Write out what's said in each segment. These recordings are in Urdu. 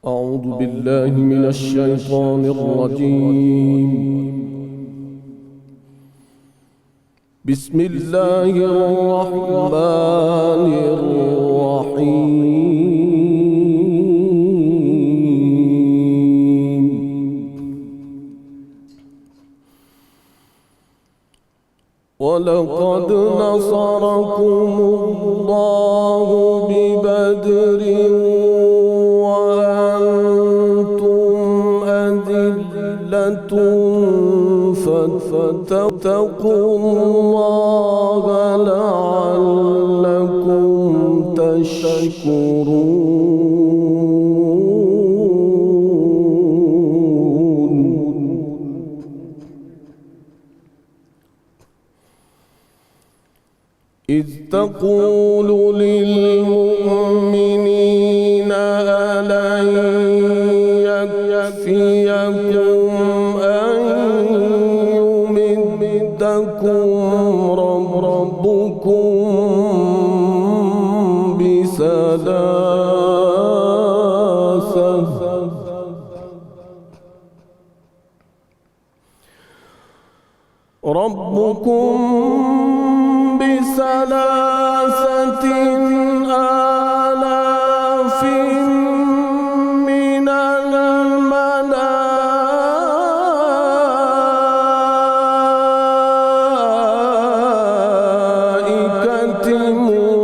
أعوذ بالله من الشيطان الرجيم. بسم الله الرحمن الرحيم. ولقد نصركم الله ببدر فاتقوا الله لعلكم تشكرون. إذ تقول للمؤمنين ألن يكفيكم ربكم بثلاثة آلاف من الملائكة منزلين.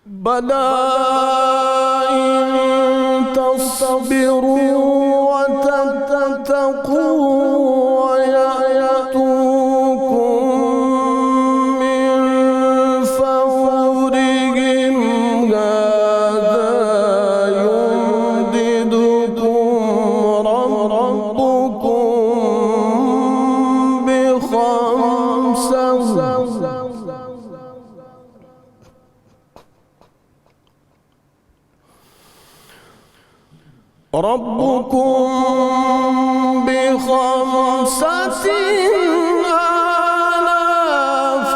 بلى إن تصبروا وتتقوا ويأتوكم من فورهم هذا يمددكم ربكم بخمسة آلاف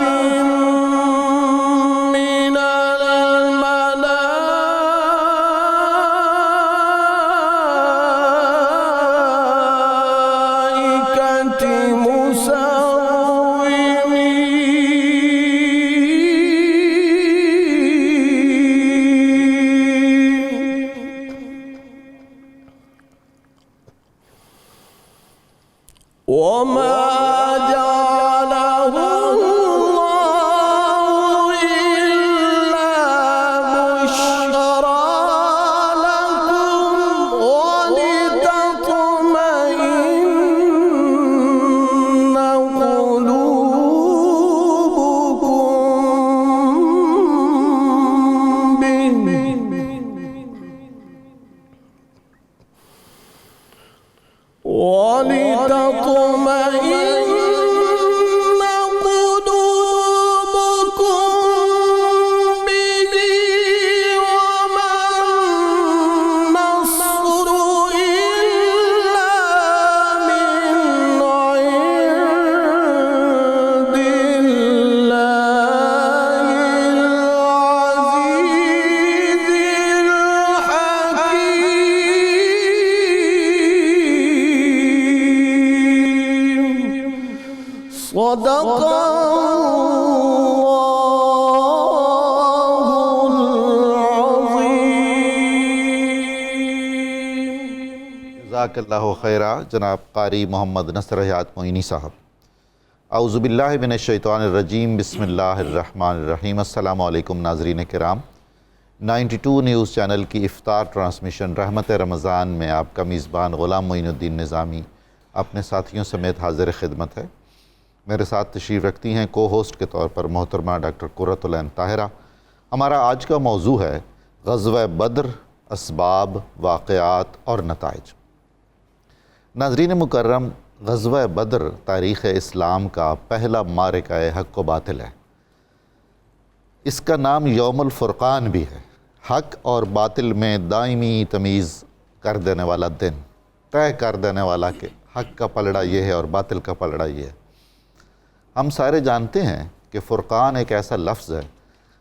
من الملائكة وما جعله الله إلا بشرى لكم ولتطمئن قلوبكم به وما النصر إلا من عند الله العزيز الحكيم. صدق جزاک اللہ خیرہ جناب قاری محمد نصر حیات معینی صاحب۔ اعوذ باللہ من الشیطان الرجیم، بسم اللہ الرحمن الرحیم۔ السلام علیکم ناظرین کرام، 92 نیوز چینل کی افطار ٹرانسمیشن رحمت رمضان میں آپ کا میزبان غلام معین الدین نظامی اپنے ساتھیوں سمیت حاضر خدمت ہے۔ میرے ساتھ تشریف رکھتی ہیں کو ہوسٹ کے طور پر محترمہ ڈاکٹر قرۃ العین طاہرہ۔ ہمارا آج کا موضوع ہے غزوہ بدر، اسباب، واقعات اور نتائج۔ ناظرین مکرم، غزوہ بدر تاریخ اسلام کا پہلا معرکہ حق و باطل ہے۔ اس کا نام یوم الفرقان بھی ہے، حق اور باطل میں دائمی تمیز کر دینے والا دن، طے کر دینے والا کہ حق کا پلڑا یہ ہے اور باطل کا پلڑا یہ ہے۔ ہم سارے جانتے ہیں کہ فرقان ایک ایسا لفظ ہے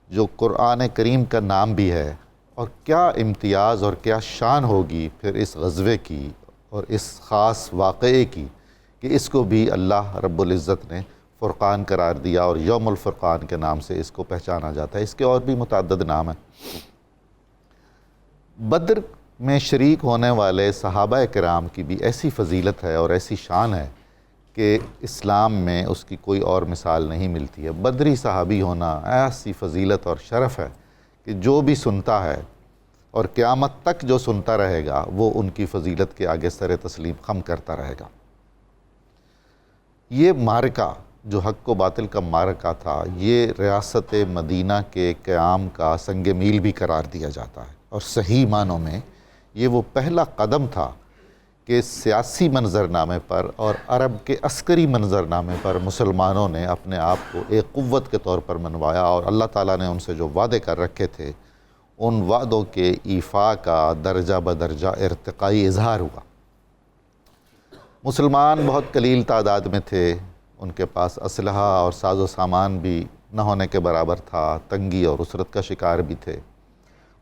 جو قرآن کریم کا نام بھی ہے، اور کیا امتیاز اور کیا شان ہوگی پھر اس غزوے کی اور اس خاص واقعے کی کہ اس کو بھی اللہ رب العزت نے فرقان قرار دیا اور یوم الفرقان کے نام سے اس کو پہچانا جاتا ہے۔ اس کے اور بھی متعدد نام ہیں۔ بدر میں شریک ہونے والے صحابہ کرام کی بھی ایسی فضیلت ہے اور ایسی شان ہے کہ اسلام میں اس کی کوئی اور مثال نہیں ملتی ہے۔ بدری صحابی ہونا ایسی فضیلت اور شرف ہے کہ جو بھی سنتا ہے اور قیامت تک جو سنتا رہے گا وہ ان کی فضیلت کے آگے سر تسلیم خم کرتا رہے گا۔ یہ معرکہ جو حق و باطل کا معرکہ تھا، یہ ریاست مدینہ کے قیام کا سنگ میل بھی قرار دیا جاتا ہے، اور صحیح معنوں میں یہ وہ پہلا قدم تھا کہ سیاسی منظرنامے پر اور عرب کے عسکری منظرنامے پر مسلمانوں نے اپنے آپ کو ایک قوت کے طور پر منوایا، اور اللہ تعالیٰ نے ان سے جو وعدے کر رکھے تھے ان وعدوں کے ایفاء کا درجہ بدرجہ ارتقائی اظہار ہوا۔ مسلمان بہت قلیل تعداد میں تھے، ان کے پاس اسلحہ اور ساز و سامان بھی نہ ہونے کے برابر تھا، تنگی اور اسرت کا شکار بھی تھے۔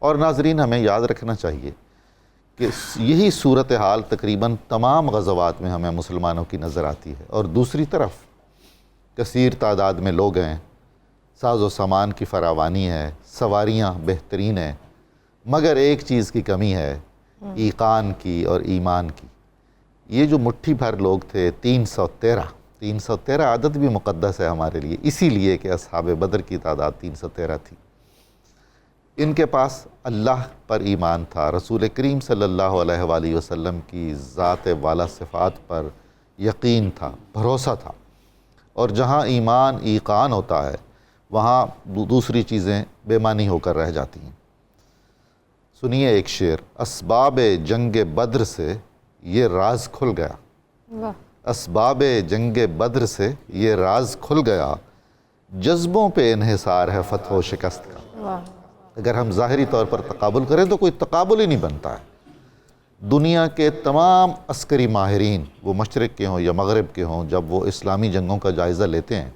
اور ناظرین، ہمیں یاد رکھنا چاہیے کہ یہی صورتحال تقریباً تمام غزوات میں ہمیں مسلمانوں کی نظر آتی ہے، اور دوسری طرف کثیر تعداد میں لوگ ہیں، ساز و سامان کی فراوانی ہے، سواریاں بہترین ہیں، مگر ایک چیز کی کمی ہے، ایقان کی اور ایمان کی۔ یہ جو مٹھی بھر لوگ تھے، 313 عدد بھی مقدس ہے ہمارے لیے، اسی لیے کہ اصحاب بدر کی تعداد 313 تھی۔ ان کے پاس اللہ پر ایمان تھا، رسول کریم صلی اللہ علیہ وآلہ وسلم کی ذات والا صفات پر یقین تھا، بھروسہ تھا، اور جہاں ایمان ایقان ہوتا ہے وہاں دوسری چیزیں بے معنی ہو کر رہ جاتی ہیں۔ سنیے ایک شعر، اسباب جنگ بدر سے یہ راز کھل گیا، اسباب جنگ بدر سے یہ راز کھل گیا، جذبوں پہ انحصار ہے فتح و شکست کا۔ اگر ہم ظاہری طور پر تقابل کریں تو کوئی تقابل ہی نہیں بنتا ہے۔ دنیا کے تمام عسکری ماہرین، وہ مشرق کے ہوں یا مغرب کے ہوں، جب وہ اسلامی جنگوں کا جائزہ لیتے ہیں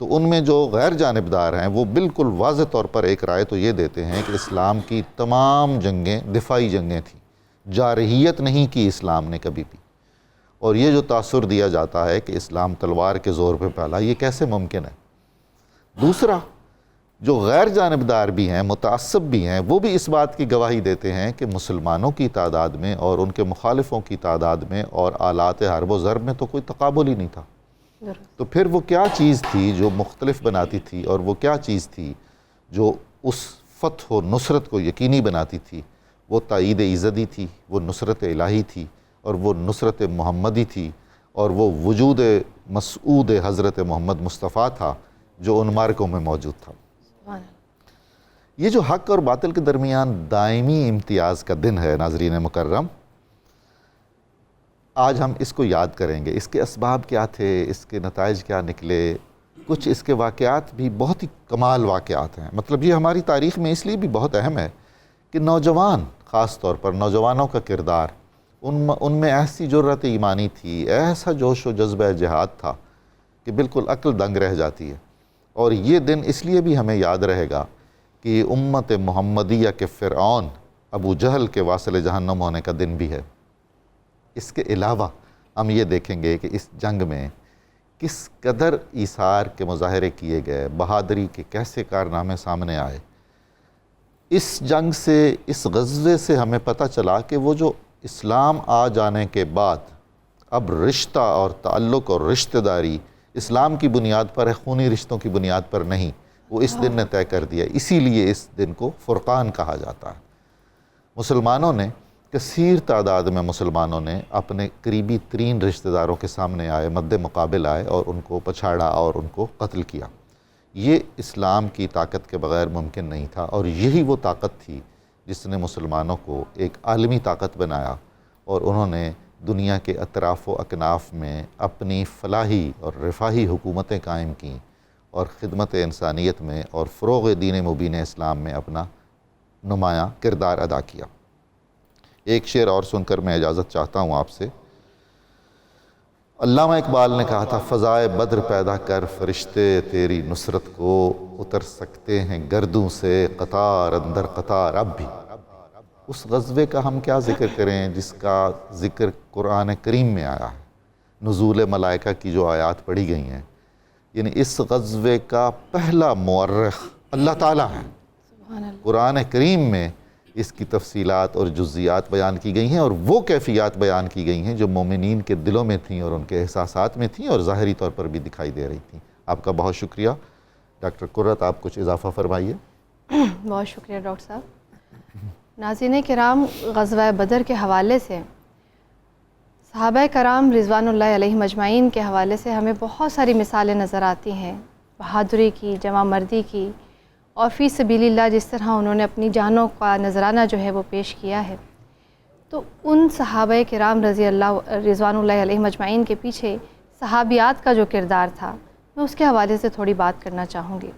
تو ان میں جو غیر جانبدار ہیں وہ بالکل واضح طور پر ایک رائے تو یہ دیتے ہیں کہ اسلام کی تمام جنگیں دفاعی جنگیں تھیں، جارحیت نہیں کی اسلام نے کبھی بھی۔ اور یہ جو تاثر دیا جاتا ہے کہ اسلام تلوار کے زور پہ پھیلا، یہ کیسے ممکن ہے؟ دوسرا، جو غیر جانبدار بھی ہیں، متعصب بھی ہیں، وہ بھی اس بات کی گواہی دیتے ہیں کہ مسلمانوں کی تعداد میں اور ان کے مخالفوں کی تعداد میں اور آلات حرب و ضرب میں تو کوئی تقابل ہی نہیں تھا۔ تو پھر وہ کیا چیز تھی جو مختلف بناتی تھی، اور وہ کیا چیز تھی جو اس فتح و نصرت کو یقینی بناتی تھی؟ وہ تائید ایزدی تھی، وہ نصرت الہی تھی، اور وہ نصرت محمدی تھی، اور وہ وجود مسعود حضرت محمد مصطفیٰ تھا جو ان مارکوں میں موجود تھا۔ یہ جو حق اور باطل کے درمیان دائمی امتیاز کا دن ہے ناظرین مکرم، آج ہم اس کو یاد کریں گے۔ اس کے اسباب کیا تھے، اس کے نتائج کیا نکلے، کچھ اس کے واقعات بھی بہت ہی کمال واقعات ہیں۔ مطلب یہ ہماری تاریخ میں اس لیے بھی بہت اہم ہے کہ نوجوان، خاص طور پر نوجوانوں کا کردار، ان میں ایسی جرأت ایمانی تھی، ایسا جوش و جذبہ جہاد تھا کہ بالکل عقل دنگ رہ جاتی ہے۔ اور یہ دن اس لیے بھی ہمیں یاد رہے گا کہ امت محمدیہ کے فرعون ابو جہل کے واصل جہنم ہونے کا دن بھی ہے۔ اس کے علاوہ ہم یہ دیکھیں گے کہ اس جنگ میں کس قدر ایثار کے مظاہرے کیے گئے، بہادری کے کیسے کارنامے سامنے آئے۔ اس جنگ سے، اس غزوے سے ہمیں پتہ چلا کہ وہ جو اسلام آ جانے کے بعد اب رشتہ اور تعلق اور رشتہ داری اسلام کی بنیاد پر ہے، خونی رشتوں کی بنیاد پر نہیں، وہ اس دن نے طے کر دیا۔ اسی لیے اس دن کو فرقان کہا جاتا ہے۔ مسلمانوں نے، کثیر تعداد میں مسلمانوں نے اپنے قریبی ترین رشتہ داروں کے سامنے آئے، مد مقابل آئے اور ان کو پچھاڑا اور ان کو قتل کیا۔ یہ اسلام کی طاقت کے بغیر ممکن نہیں تھا، اور یہی وہ طاقت تھی جس نے مسلمانوں کو ایک عالمی طاقت بنایا، اور انہوں نے دنیا کے اطراف و اکناف میں اپنی فلاحی اور رفاہی حکومتیں قائم کیں، اور خدمت انسانیت میں اور فروغ دین مبین اسلام میں اپنا نمایاں کردار ادا کیا۔ ایک شعر اور سن کر میں اجازت چاہتا ہوں آپ سے۔ علامہ اقبال نے کہا تھا فضائے بدر پیدا کر فرشتے تیری نصرت کو اتر سکتے ہیں گردوں سے قطار اندر قطار اب بھی۔ اس غزوے کا ہم کیا ذکر کریں جس کا ذکر قرآن کریم میں آیا ہے، نزول ملائکہ کی جو آیات پڑھی گئی ہیں، یعنی اس غزوے کا پہلا مورخ اللہ تعالیٰ ہے۔ قرآن کریم میں اس کی تفصیلات اور جزیات بیان کی گئی ہیں اور وہ کیفیات بیان کی گئی ہیں جو مومنین کے دلوں میں تھیں اور ان کے احساسات میں تھیں اور ظاہری طور پر بھی دکھائی دے رہی تھیں۔ آپ کا بہت شکریہ۔ ڈاکٹر قرۃ، آپ کچھ اضافہ فرمائیے۔ بہت شکریہ ڈاکٹر صاحب۔ ناظرین کرام، غزوہ بدر کے حوالے سے صحابہ کرام رضوان اللہ علیہم اجمعین کے حوالے سے ہمیں بہت ساری مثالیں نظر آتی ہیں، بہادری کی، جمع مردی کی، اور فی سبیل اللہ جس طرح انہوں نے اپنی جانوں کا نذرانہ جو ہے وہ پیش کیا ہے۔ تو ان صحابہ کرام رضوان اللہ علیہم اجمعین کے پیچھے صحابیات کا جو کردار تھا، میں اس کے حوالے سے تھوڑی بات کرنا چاہوں گی۔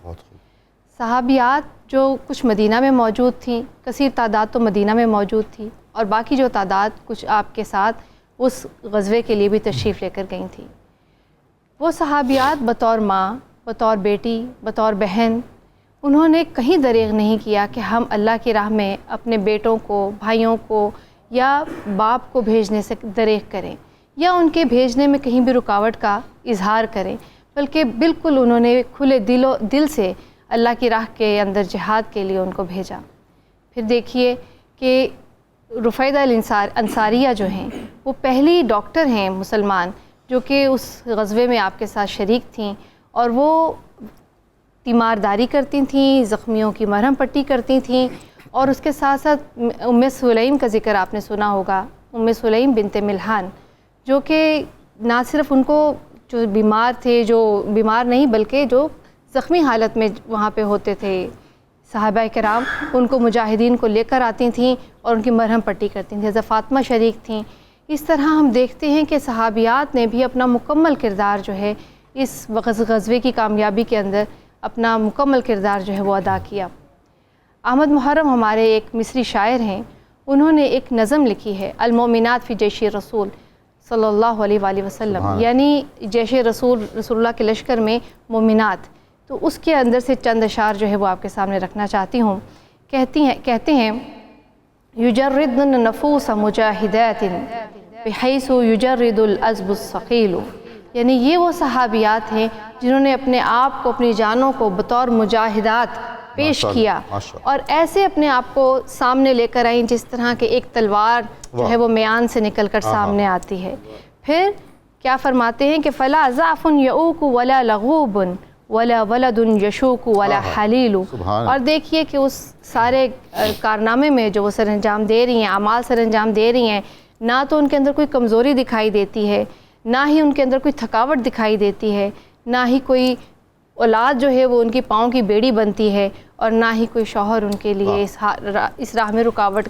صحابیات جو کچھ مدینہ میں موجود تھیں، کثیر تعداد تو مدینہ میں موجود تھی، اور باقی جو تعداد کچھ آپ کے ساتھ اس غزوے کے لیے بھی تشریف لے کر گئی تھیں۔ وہ صحابیات بطور ماں، بطور بیٹی، بطور بہن، انہوں نے کہیں دریغ نہیں کیا کہ ہم اللہ کی راہ میں اپنے بیٹوں کو، بھائیوں کو یا باپ کو بھیجنے سے دریغ کریں یا ان کے بھیجنے میں کہیں بھی رکاوٹ کا اظہار کریں، بلکہ بالکل انہوں نے کھلے دل سے اللہ کی راہ کے اندر جہاد کے لیے ان کو بھیجا۔ پھر دیکھیے کہ رفیدہ انصاریہ جو ہیں، وہ پہلی ڈاکٹر ہیں مسلمان جو کہ اس غزوے میں آپ کے ساتھ شریک تھیں، اور وہ تیمارداری کرتی تھیں، زخمیوں کی مرہم پٹی کرتی تھیں، اور اس کے ساتھ ساتھ ام سلیم کا ذکر آپ نے سنا ہوگا، ام سلیم بنت ملحان، جو کہ نہ صرف ان کو جو بیمار تھے، جو بیمار نہیں بلکہ جو زخمی حالت میں وہاں پہ ہوتے تھے صحابہ کرام، ان کو مجاہدین کو لے کر آتی تھیں اور ان کی مرہم پٹی کرتی تھیں۔ حضرت فاطمہ شریک تھیں۔ اس طرح ہم دیکھتے ہیں کہ صحابیات نے بھی اپنا مکمل کردار جو ہے اس غزوے کی کامیابی کے اندر اپنا مکمل کردار جو ہے وہ ادا کیا۔ احمد محرم ہمارے ایک مصری شاعر ہیں، انہوں نے ایک نظم لکھی ہے، المومنات فی جیش رسول صلی اللہ علیہ وآلہ وسلم، یعنی جیش رسول اللہ کے لشکر میں مومنات۔ تو اس کے اندر سے چند اشعار جو ہے وہ آپ کے سامنے رکھنا چاہتی ہوں۔ کہتے ہیں یجردن النفوس مجاہدات بحیث یجرد العذب الثقیل، یعنی یہ وہ صحابیات ہیں جنہوں نے اپنے آپ کو، اپنی جانوں کو بطور مجاہدات پیش کیا، اور ایسے اپنے آپ کو سامنے لے کر آئیں جس طرح کہ ایک تلوار جو ہے وہ میان سے نکل کر سامنے آتی ہے۔ پھر کیا فرماتے ہیں کہ فلا ضعف یعوق ولا لغوب ولا ولد یشوق ولا حلیل، اور دیکھیے کہ اس سارے کارنامے میں جو وہ سر انجام دے رہی ہیں، اعمال سر انجام دے رہی ہیں، نہ تو ان کے اندر کوئی کمزوری دکھائی دیتی ہے، نہ ہی ان کے اندر کوئی تھکاوٹ دکھائی دیتی ہے، نہ ہی کوئی اولاد جو ہے وہ ان کی پاؤں کی بیڑی بنتی ہے، اور نہ ہی کوئی شوہر ان کے لیے اس راہ میں رکاوٹ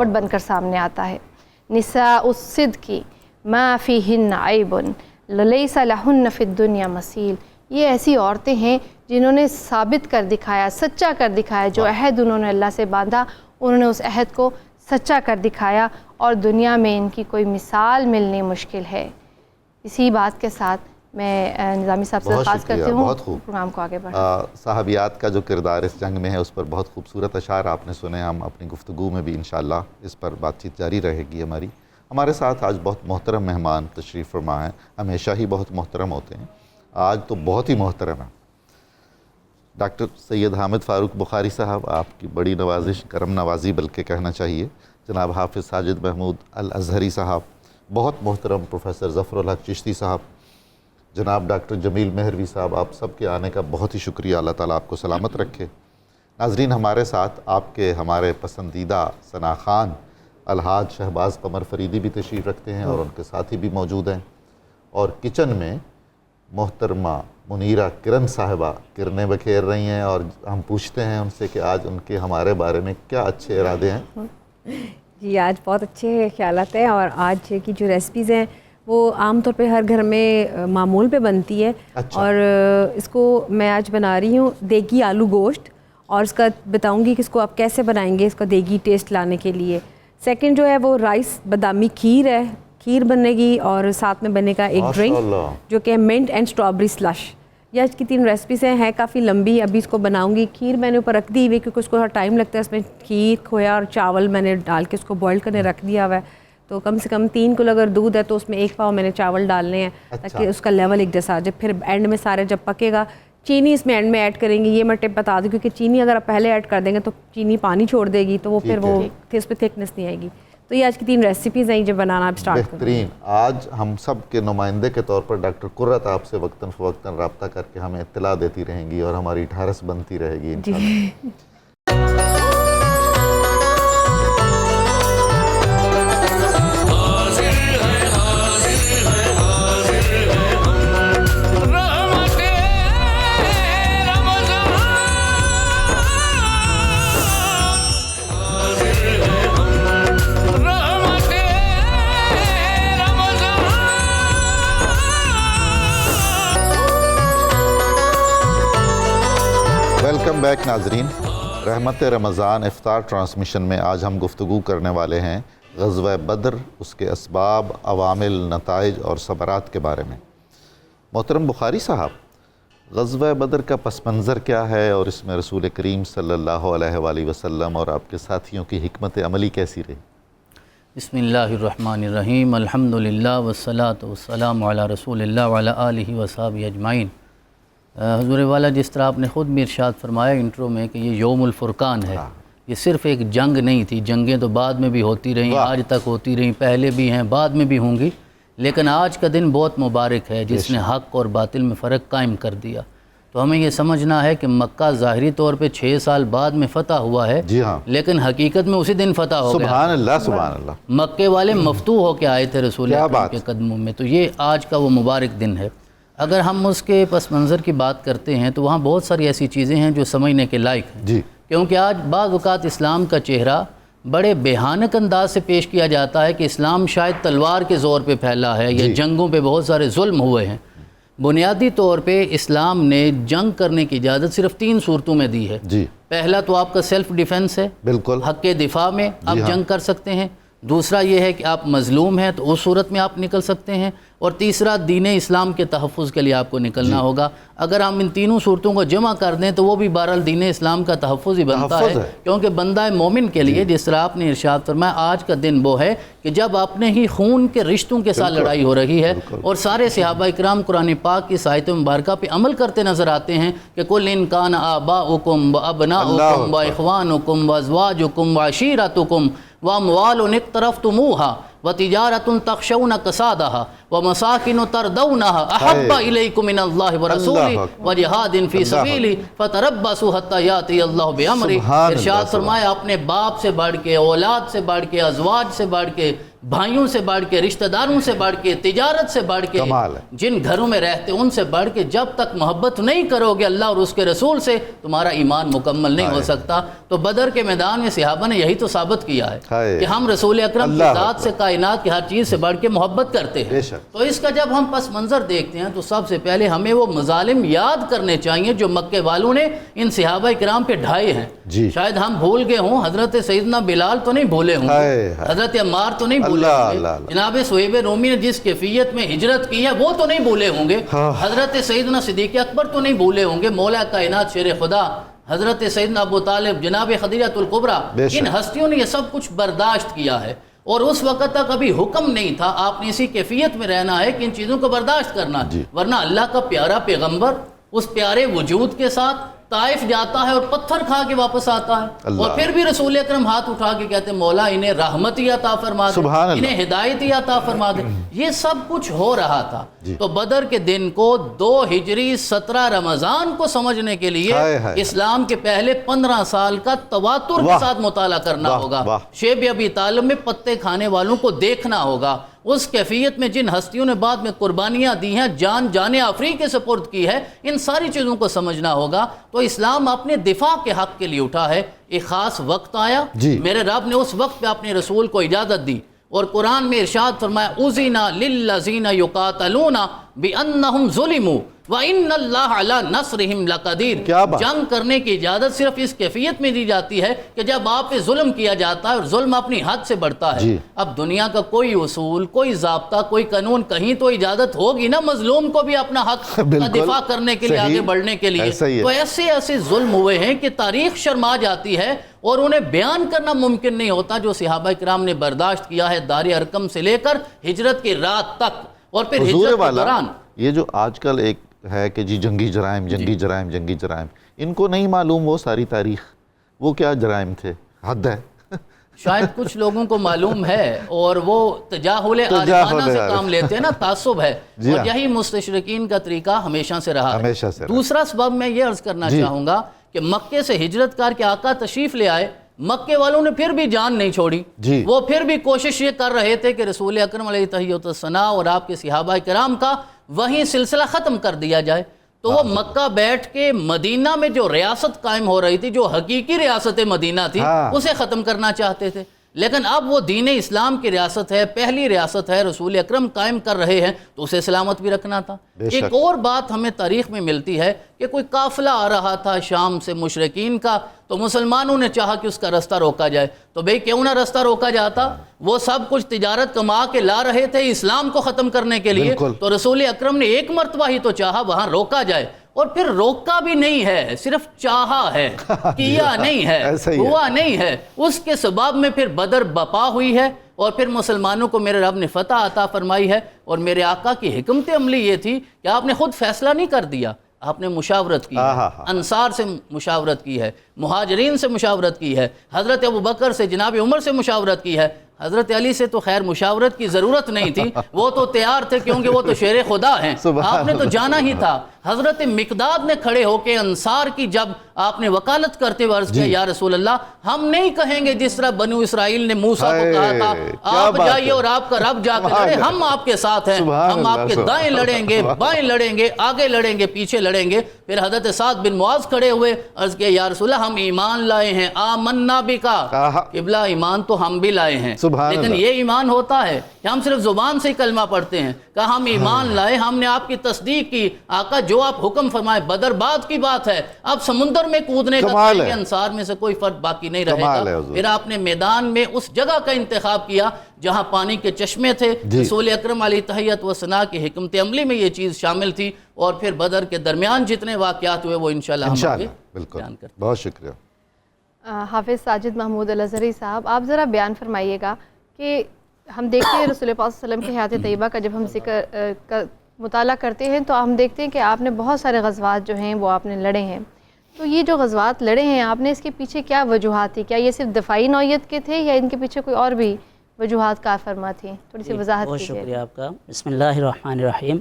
بن کر سامنے آتا ہے۔ نساء الصدق ما فیہن عیب لیس لہن فی الدنیا مثیل، یہ ایسی عورتیں ہیں جنہوں نے ثابت کر دکھایا، سچا کر دکھایا، جو عہد انہوں نے اللہ سے باندھا انہوں نے اس عہد کو سچا کر دکھایا، اور دنیا میں ان کی کوئی مثال ملنی مشکل ہے۔ اسی بات کے ساتھ میں نظامی صاحب سے درخواست کرتی ہوں پروگرام کو آگے بڑھائیں۔ صحابیات کا جو کردار اس جنگ میں ہے اس پر بہت خوبصورت اشعار آپ نے سنے، ہم اپنی گفتگو میں بھی انشاءاللہ اس پر بات چیت جاری رہے گی ہماری۔ ہمارے ساتھ آج بہت محترم مہمان تشریف فرما ہیں، ہمیشہ ہی بہت محترم ہوتے ہیں، آج تو بہت ہی محترم ہیں۔ ڈاکٹر سید حامد فاروق بخاری صاحب، آپ کی بڑی نوازش، کرم نوازی بلکہ کہنا چاہیے، جناب حافظ ساجد محمود الازہری صاحب، بہت محترم پروفیسر ظفر الحق چشتی صاحب، جناب ڈاکٹر جمیل مہروی صاحب، آپ سب کے آنے کا بہت ہی شکریہ، اللہ تعالیٰ آپ کو سلامت رکھے۔ ناظرین، ہمارے ساتھ آپ کے ہمارے پسندیدہ ثنا خان الحاج شہباز قمر فریدی بھی تشریف رکھتے ہیں اور ان کے ساتھی بھی موجود ہیں، اور کچن میں محترمہ منیرہ کرن صاحبہ کرنیں بکھیر رہی ہیں، اور ہم پوچھتے ہیں ان سے کہ آج ان کے ہمارے بارے میں کیا اچھے ارادے ہیں۔ جی، آج بہت اچھے خیالات ہیں، اور آج کی جو ریسپیز ہیں وہ عام طور پہ ہر گھر میں معمول پہ بنتی ہے، اور اس کو میں آج بنا رہی ہوں دیگی آلو گوشت، اور اس کا بتاؤں گی کہ اس کو آپ کیسے بنائیں گے اس کا دیگی ٹیسٹ لانے کے لیے۔ سیکنڈ جو ہے وہ رائس بادامی کھیر ہے، کھیر بنے گی اور ساتھ میں بنے گا ایک ڈرنک ماشاءاللہ۔ جو کہ منٹ اینڈ اسٹرابری سلش. یہ آج کی 3 ریسپیز ہیں کافی لمبی. ابھی اس کو بناؤں گی. کھیر میں نے اوپر رکھ دی ہوئی کیونکہ اس کو تھوڑا ٹائم لگتا ہے. اس میں کھیر کھویا اور چاول میں نے ڈال کے اس کو بوائل کرنے رکھ دیا ہوا ہے. تو کم سے کم 3 کلو اگر دودھ ہے تو اس میں 1 پاؤ میں نے چاول ڈالنے ہیں تاکہ اس کا لیول ایک جیسا آ جائے. پھر اینڈ میں سارے جب پکے گا چینی اس میں اینڈ میں ایڈ کریں گے. یہ میں ٹپ بتا دوں کیونکہ چینی اگر آپ پہلے ایڈ کر دیں گے تو چینی پانی چھوڑ دے گی تو وہ پھر وہ اس پہ تھکنس نہیں آئے گی. تو یہ آج کی 3 ریسیپیز ہیں جو بنانا آپ اسٹارٹ کریں. بہترین. آج ہم سب کے نمائندے کے طور پر ڈاکٹر قرۃ آپ سے وقتاً فوقتاً رابطہ کر کے ہمیں اطلاع دیتی رہیں گی اور ہماری ڈھارس بنتی رہے گی انشاءاللہ. ویلکم بیک ناظرین. رحمت رمضان افطار ٹرانسمیشن میں آج ہم گفتگو کرنے والے ہیں غزوہ بدر، اس کے اسباب، عوامل، نتائج اور ثمرات کے بارے میں. محترم بخاری صاحب، غزوہ بدر کا پس منظر کیا ہے اور اس میں رسول کریم صلی اللہ علیہ وآلہ وسلم اور آپ کے ساتھیوں کی حکمت عملی کیسی رہی؟ بسم اللہ الرحمن الرحیم. الحمدللہ والصلاة والسلام علی رسول اللہ وعلی آلہ وصحبہ اجمعین. حضور والا، جس طرح آپ نے خود بھی ارشاد فرمایا انٹرو میں کہ یہ یوم الفرقان ہے. یہ صرف ایک جنگ نہیں تھی. جنگیں تو بعد میں بھی ہوتی رہیں، آج تک ہوتی رہیں، پہلے بھی ہیں، بعد میں بھی ہوں گی. لیکن آج کا دن بہت مبارک ہے جس نے حق اور باطل میں فرق قائم کر دیا. تو ہمیں یہ سمجھنا ہے کہ مکہ ظاہری طور پہ 6 سال بعد میں فتح ہوا ہے، جی ہاں، لیکن حقیقت میں اسی دن فتح ہو گیا. سبحان اللہ سبحان اللہ. مکے والے مفتوح ہو کے آئے تھے رسول اکرم کے قدموں میں. تو یہ آج کا وہ مبارک دن ہے. اگر ہم اس کے پس منظر کی بات کرتے ہیں تو وہاں بہت ساری ایسی چیزیں ہیں جو سمجھنے کے لائق ہیں. جی، کیونکہ آج بعض اوقات اسلام کا چہرہ بڑے بھیانک انداز سے پیش کیا جاتا ہے کہ اسلام شاید تلوار کے زور پہ پھیلا ہے یا جنگوں پہ بہت سارے ظلم ہوئے ہیں. بنیادی طور پہ اسلام نے جنگ کرنے کی اجازت صرف 3 صورتوں میں دی ہے. جی، پہلا تو آپ کا سیلف ڈیفنس ہے، بالکل، حق کے دفاع میں آپ جنگ کر سکتے ہیں. دوسرا یہ ہے کہ آپ مظلوم ہیں تو اس صورت میں آپ نکل سکتے ہیں. اور تیسرا دین اسلام کے تحفظ کے لیے آپ کو نکلنا ہوگا. اگر ہم ان تینوں صورتوں کو جمع کر دیں تو وہ بھی بہرحال دین اسلام کا تحفظ ہی بنتا ہے. کیونکہ بندہ مومن کے لیے جس طرح آپ نے ارشاد فرمایا آج کا دن وہ ہے کہ جب اپنے ہی خون کے رشتوں کے ساتھ لڑائی ہو رہی ہے اور سارے صحابہ اکرام قرآن پاک کی آیت مبارکہ پہ عمل کرتے نظر آتے ہیں کہ قُلْ إِنْ كَانَ آبَاؤُكُمْ وَأَبْنَاؤُكُمْ وَإِخْوَانُكُمْ وَأَزْوَاجُكُمْ وَعَشِيرَتُكُمْ وَأَمْوَالٌ اقْتَرَفْتُمُوهَا وَتِجَارَةٌ تَخْشَوْنَ كَسَادَهَا وَمَسَاكِنُ تَرْضَوْنَهَا أَحَبَّ إِلَيْكُم مِّنَ اللَّهِ وَرَسُولِهِ وَجِهَادٍ فِي سَبِيلِهِ فَتَرَبَّصُوا حَتَّى يَأْتِيَ اللَّهُ بِأَمْرِهِ. ارشاد فرمایا اپنے باپ سے بڑھ کے، اولاد سے بڑھ کے، ازواج سے بڑھ کے، بھائیوں سے بڑھ کے، رشتہ داروں سے بڑھ کے، تجارت سے بڑھ کے، جن گھروں میں رہتے ان سے بڑھ کے جب تک محبت نہیں کرو گے اللہ اور اس کے رسول سے تمہارا ایمان مکمل نہیں ہو سکتا. تو بدر کے میدان میں صحابہ نے یہی تو ثابت کیا ہے کہ ہم رسول اکرم کی ذات سے، کائنات کی ہر چیز سے بڑھ کے محبت کرتے ہیں. تو اس کا جب ہم پس منظر دیکھتے ہیں تو سب سے پہلے ہمیں وہ مظالم یاد کرنے چاہیے جو مکے والوں نے ان صحابہ اکرام پہ ڈھائے ہیں. شاید ہم بھول گئے ہوں، حضرت سیدنا بلال تو نہیں بھولے ہوں گے، حضرت عمار تو نہیں بھولے ہوں گے، جناب صہیب رومی نے جس کیفیت میں ہجرت کی ہے وہ تو نہیں بھولے ہوں گے، حضرت سیدنا صدیق اکبر تو نہیں بھولے ہوں گے، مولا کائنات شیر خدا حضرت سیدنا ابو طالب، جناب خدیجہ الکبریٰ، ان ہستیوں نے یہ سب کچھ برداشت کیا ہے. اور اس وقت تک ابھی حکم نہیں تھا، آپ نے اسی کیفیت میں رہنا ہے کہ ان چیزوں کو برداشت کرنا. ورنہ اللہ کا پیارا پیغمبر اس پیارے وجود کے ساتھ طائف جاتا ہے اور پتھر کھا کے واپس آتا ہے، اور پھر بھی رسول اکرم ہاتھ اٹھا کے کہتے ہیں مولا انہیں رحمت ہی عطا فرما دے، انہیں ہدایت ہی عطا فرما دے. یہ سب کچھ ہو رہا تھا. تو بدر کے دن کو 2 ہجری 17 رمضان کو سمجھنے کے لیے اسلام کے پہلے 15 سال کا تواتر کے ساتھ مطالعہ کرنا ہوگا. شیب ابی طالب میں پتے کھانے والوں کو دیکھنا ہوگا. اس کیفیت میں جن ہستیوں نے بعد میں قربانیاں دی ہیں، جان آفری کے سپرد کی ہے، ان ساری چیزوں کو سمجھنا ہوگا. تو اسلام اپنے دفاع کے حق کے لیے اٹھا ہے. ایک خاص وقت آیا، میرے رب نے اس وقت پہ اپنے رسول کو اجازت دی اور قرآن میں ارشاد فرمایا اُذِنَ لِلَّذِينَ يُقَاتَلُونَ بِأَنَّهُمْ ظُلِمُوا. وَإِنَّ اللَّهَ عَلَى نَصْرِهِمْ لَقَدِيرٌ. کیا بات؟ جنگ کرنے کی اجازت صرف اس کیفیت میں دی جاتی ہے کہ جب آپ پہ ظلم کیا جاتا ہے اور ظلم اپنی حد سے بڑھتا ہے. جی. اب دنیا کا کوئی اصول، کوئی ضابطہ، کوئی قانون، کہیں تو اجازت ہوگی نا مظلوم کو بھی اپنا حق کا دفاع کرنے کے لیے، آگے بڑھنے کے لیے. تو ایسے ایسے ظلم ہوئے ہیں کہ تاریخ شرما جاتی ہے اور انہیں بیان کرنا ممکن نہیں ہوتا جو صحابہ کرام نے برداشت کیا ہے دار ارقم سے لے کر ہجرت کی رات تک اور پھر ہجرت کے دوران. یہ جو آج کل ایک ہے کہ جی جنگی جرائم، جنگی جرائم، جنگی جرائم، ان کو نہیں معلوم وہ ساری تاریخ، وہ کیا جرائم تھے. حد ہے. شاید کچھ لوگوں کو معلوم ہے اور وہ تجاہل عارفانہ سے کام لیتے ہیں نا، تعصب ہے. اور یہی مستشرقین کا طریقہ ہمیشہ سے رہا ہے. دوسرا سبب میں یہ عرض کرنا چاہوں گا کہ مکے سے ہجرت کر کے آقا تشریف لے آئے، مکے والوں نے پھر بھی جان نہیں چھوڑی. وہ پھر بھی کوشش یہ کر رہے تھے کہ رسول اکرم علیہ تحیۃ الثناء اور آپ کے صحابہ کرام کا وہیں سلسلہ ختم کر دیا جائے. تو وہ مکہ بیٹھ کے مدینہ میں جو ریاست قائم ہو رہی تھی، جو حقیقی ریاست مدینہ تھی، اسے ختم کرنا چاہتے تھے. لیکن اب وہ دین اسلام کی ریاست ہے، پہلی ریاست ہے، رسول اکرم قائم کر رہے ہیں تو اسے سلامت بھی رکھنا تھا. ایک اور بات ہمیں تاریخ میں ملتی ہے کہ کوئی قافلہ آ رہا تھا شام سے مشرکین کا، تو مسلمانوں نے چاہا کہ اس کا رستہ روکا جائے. تو بھئی کیوں نہ رستہ روکا جاتا؟ وہ سب کچھ تجارت کما کے لا رہے تھے اسلام کو ختم کرنے کے لیے. تو رسول اکرم نے ایک مرتبہ ہی تو چاہا وہاں روکا جائے، اور پھر روکا بھی نہیں ہے، صرف چاہا ہے، کیا نہیں ہے، ہوا نہیں ہے. اس کے سبب میں پھر بدر بپا ہوئی ہے اور پھر مسلمانوں کو میرے رب نے فتح عطا فرمائی ہے. اور میرے آقا کی حکمت عملی یہ تھی کہ آپ نے خود فیصلہ نہیں کر دیا، آپ نے مشاورت کی ہے. انصار سے مشاورت کی ہے، مہاجرین سے مشاورت کی ہے، حضرت ابوبکر سے، جناب عمر سے مشاورت کی ہے. حضرت علی سے تو خیر مشاورت کی ضرورت نہیں تھی، وہ تو تیار تھے کیونکہ وہ تو شیر خدا ہیں، آپ نے تو جانا ہی تھا. حضرت مقداد نے کھڑے ہو کے انصار کی جب آپ نے وکالت کرتے ہوئے عرض کیا یا رسول اللہ، ہم نہیں کہیں گے جس طرح بنو اسرائیل نے موسیٰ کو کہا تھا آپ جائیے اور آپ کا رب جا کے لڑے، ہم آپ کے ساتھ ہیں، ہم آپ کے دائیں لڑیں گے، بائیں لڑیں گے، آگے لڑیں گے، پیچھے لڑیں گے. پھر حضرت سعد بن معاذ کھڑے ہوئے عرض کیا یا رسول اللہ، ہم ایمان لائے ہیں، آمنا بکا، قبلہ ایمان تو ہم بھی لائے ہیں، لیکن یہ ایمان ہوتا ہے کہ ہم صرف زبان سے ہی کلمہ پڑھتے ہیں. کہا ہم ایمان لائے، ہم نے آپ کی تصدیق کی. آقا جو آپ حکم فرمائے، بدر بعد کی بات ہے، اب سمندر میں کودنے کا انصار میں سے کوئی فرد باقی نہیں رہے گا. پھر آپ نے میدان میں اس جگہ کا انتخاب کیا جہاں پانی کے چشمے تھے. رسول اکرم علیہ تحیۃ والثناء کی حکمت عملی میں یہ چیز شامل تھی. اور پھر بدر کے درمیان جتنے واقعات ہوئے وہ انشاءاللہ ہم آگے بیان کرتے ہیں. بہت شکریہ. حافظ ساجد محمود الازہری صاحب، آپ ذرا بیان فرمائیے گا کہ ہم دیکھتے ہیں رسول پاک صلی اللہ علیہ وسلم کی حیات طیبہ کا جب ہم ذکر مطالعہ کرتے ہیں تو ہم دیکھتے ہیں کہ آپ نے بہت سارے غزوات جو ہیں وہ آپ نے لڑے ہیں. تو یہ جو غزوات لڑے ہیں آپ نے، اس کے پیچھے کیا وجوہات تھی؟ کیا یہ صرف دفاعی نوعیت کے تھے یا ان کے پیچھے کوئی اور بھی وجوہات کار فرما تھیں؟ تھوڑی سی وضاحت کیجیے. بہت شکریہ آپ کا. بسم اللہ الرحمن الرحیم.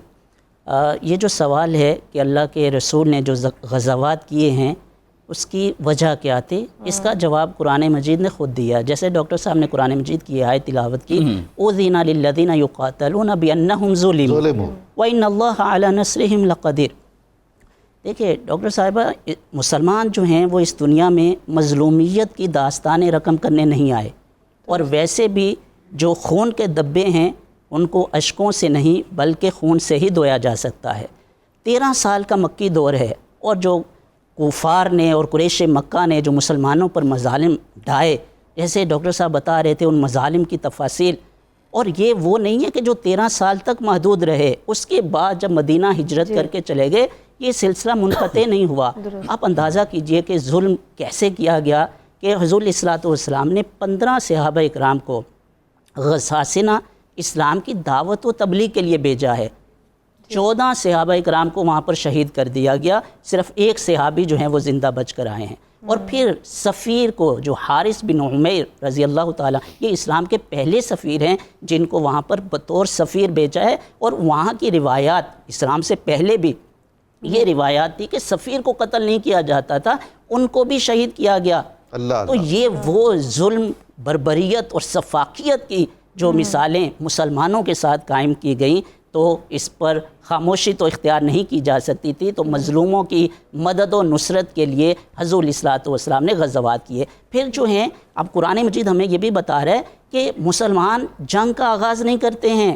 یہ جو سوال ہے کہ اللہ کے رسول نے جو غزوات کیے ہیں اس کی وجہ کیا تھی، اس کا جواب قرآن مجید نے خود دیا. جیسے ڈاکٹر صاحب نے قرآن مجید کی آیت تلاوت کی، اُذِنَ لِلَّذِينَ يُقَاتَلُونَ بِأَنَّهُمْ ظُلِمُوا وَإِنَّ اللَّهَ عَلَى نَصْرِهِمْ لَقَدِيرٌ. دیکھیے ڈاکٹر صاحبہ، مسلمان جو ہیں وہ اس دنیا میں مظلومیت کی داستانیں رقم کرنے نہیں آئے، اور ویسے بھی جو خون کے دبے ہیں ان کو اشکوں سے نہیں بلکہ خون سے ہی دھویا جا سکتا ہے. 13 سال کا مکی دور ہے، اور جو کفار نے اور قریش مکہ نے جو مسلمانوں پر مظالم ڈھائے، جیسے ڈاکٹر صاحب بتا رہے تھے ان مظالم کی تفاصیل، اور یہ وہ نہیں ہے کہ جو 13 سال تک محدود رہے، اس کے بعد جب مدینہ ہجرت کر کے چلے گئے یہ سلسلہ منقطع نہیں ہوا. آپ اندازہ کیجئے کہ ظلم کیسے کیا گیا کہ حضور علیہ الصلوۃ والسلام نے 15 صحابہ اکرام کو غساسنہ اسلام کی دعوت و تبلیغ کے لیے بھیجا ہے. 14 صحابہ اکرام کو وہاں پر شہید کر دیا گیا، صرف ایک صحابی جو ہیں وہ زندہ بچ کر آئے ہیں. اور پھر سفیر کو جو حارث بن عمیر رضی اللہ تعالیٰ، یہ اسلام کے پہلے سفیر ہیں جن کو وہاں پر بطور سفیر بھیجا ہے. اور وہاں کی روایات، اسلام سے پہلے بھی یہ روایات تھی کہ سفیر کو قتل نہیں کیا جاتا تھا، ان کو بھی شہید کیا گیا. تو یہ وہ ظلم، بربریت اور سفاکیت کی جو مثالیں مسلمانوں کے ساتھ قائم کی گئیں، تو اس پر خاموشی تو اختیار نہیں کی جا سکتی تھی. تو مظلوموں کی مدد و نصرت کے لیے حضور علیہ الصلوۃ والسلام نے غزوات کیے. پھر جو ہیں اب قرآن مجید ہمیں یہ بھی بتا رہا ہے کہ مسلمان جنگ کا آغاز نہیں کرتے ہیں،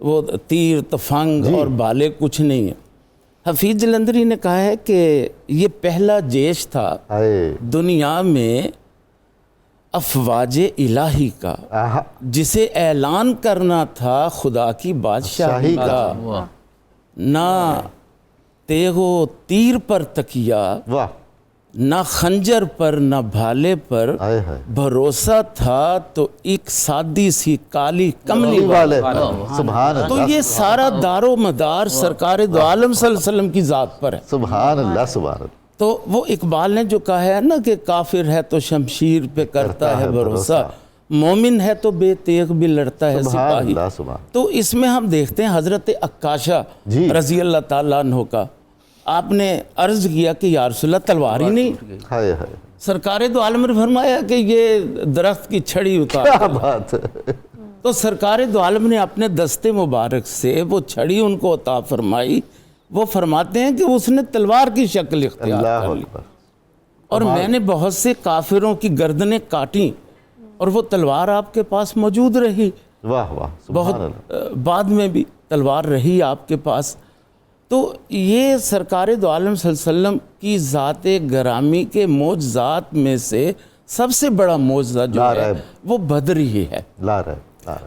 وہ تیر تفنگ اور بالے کچھ نہیں ہے. حفیظ جلندری نے کہا ہے کہ یہ پہلا جیش تھا دنیا میں افواج الہی کا جسے اعلان کرنا تھا خدا کی بادشاہی کا. نہ تیغ و تیر پر تکیا، نہ خنجر پر نہ بھالے پر، بھروسہ تھا تو ایک سادی سی کالی کملی والے. تو یہ سارا دار و مدار سرکار دو عالم صلی اللہ علیہ وسلم کی ذات پر ہے. سبحان اللہ سبحان اللہ. تو وہ اقبال نے جو کہا ہے نا کہ کافر ہے تو شمشیر پہ کرتا ہے بھروسہ، مومن ہے تو بے تیغ بھی لڑتا ہے سپاہی. تو اس میں ہم دیکھتے ہیں حضرت عکاشہ رضی اللہ تعالیٰ عنہ کا. آپ نے عرض کیا کہ یا رسول اللہ تلوار ہی نہیں. سرکار دو عالم نے فرمایا کہ یہ درخت کی چھڑی اتار. تو سرکار دو عالم نے اپنے دست مبارک سے وہ چھڑی ان کو عطا فرمائی. وہ فرماتے ہیں کہ اس نے تلوار کی شکل اختیار کر لی، اور میں نے بہت سے کافروں کی گردنیں کاٹیں اور وہ تلوار آپ کے پاس موجود رہی. بہت بعد میں بھی تلوار رہی آپ کے پاس. تو یہ سرکار دو عالم صلی اللہ علیہ وسلم کی ذات گرامی کے معجزات میں سے سب سے بڑا معجزہ جو ہے وہ بدر ہی ہے.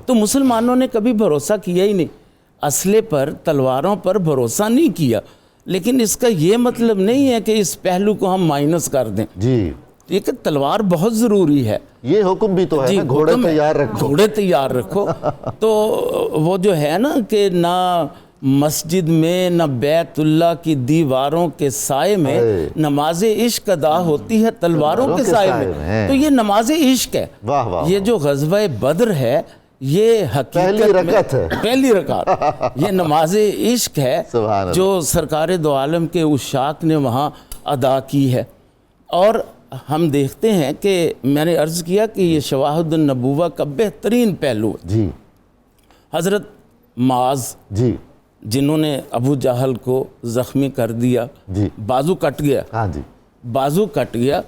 تو مسلمانوں نے کبھی بھروسہ کیا ہی نہیں، اسلحے پر تلواروں پر بھروسہ نہیں کیا. لیکن اس کا یہ مطلب نہیں ہے کہ اس پہلو کو ہم مائنس کر دیں. یہ کہ تلوار بہت ضروری ہے. یہ حکم بھی تو ہے نا، گھوڑے تیار رکھو. گھوڑے تیار رکھو. تو وہ جو ہے نا کہ نہ مسجد میں نہ بیت اللہ کی دیواروں کے سائے میں نماز عشق ادا ہوتی ہے تلواروں کے سائے میں. تو یہ نماز عشق ہے. یہ جو غزوہ بدر ہے یہ حقیقت میں پہلی رکعت یہ نماز عشق ہے جو سرکار دو عالم کے عشاق نے وہاں ادا کی ہے. اور ہم دیکھتے ہیں کہ میں نے عرض کیا کہ یہ شواہد النبوہ کا بہترین پہلو ہے. حضرت معاذ جنہوں نے ابو جہل کو زخمی کر دیا، بازو کٹ گیا، بازو کٹ گیا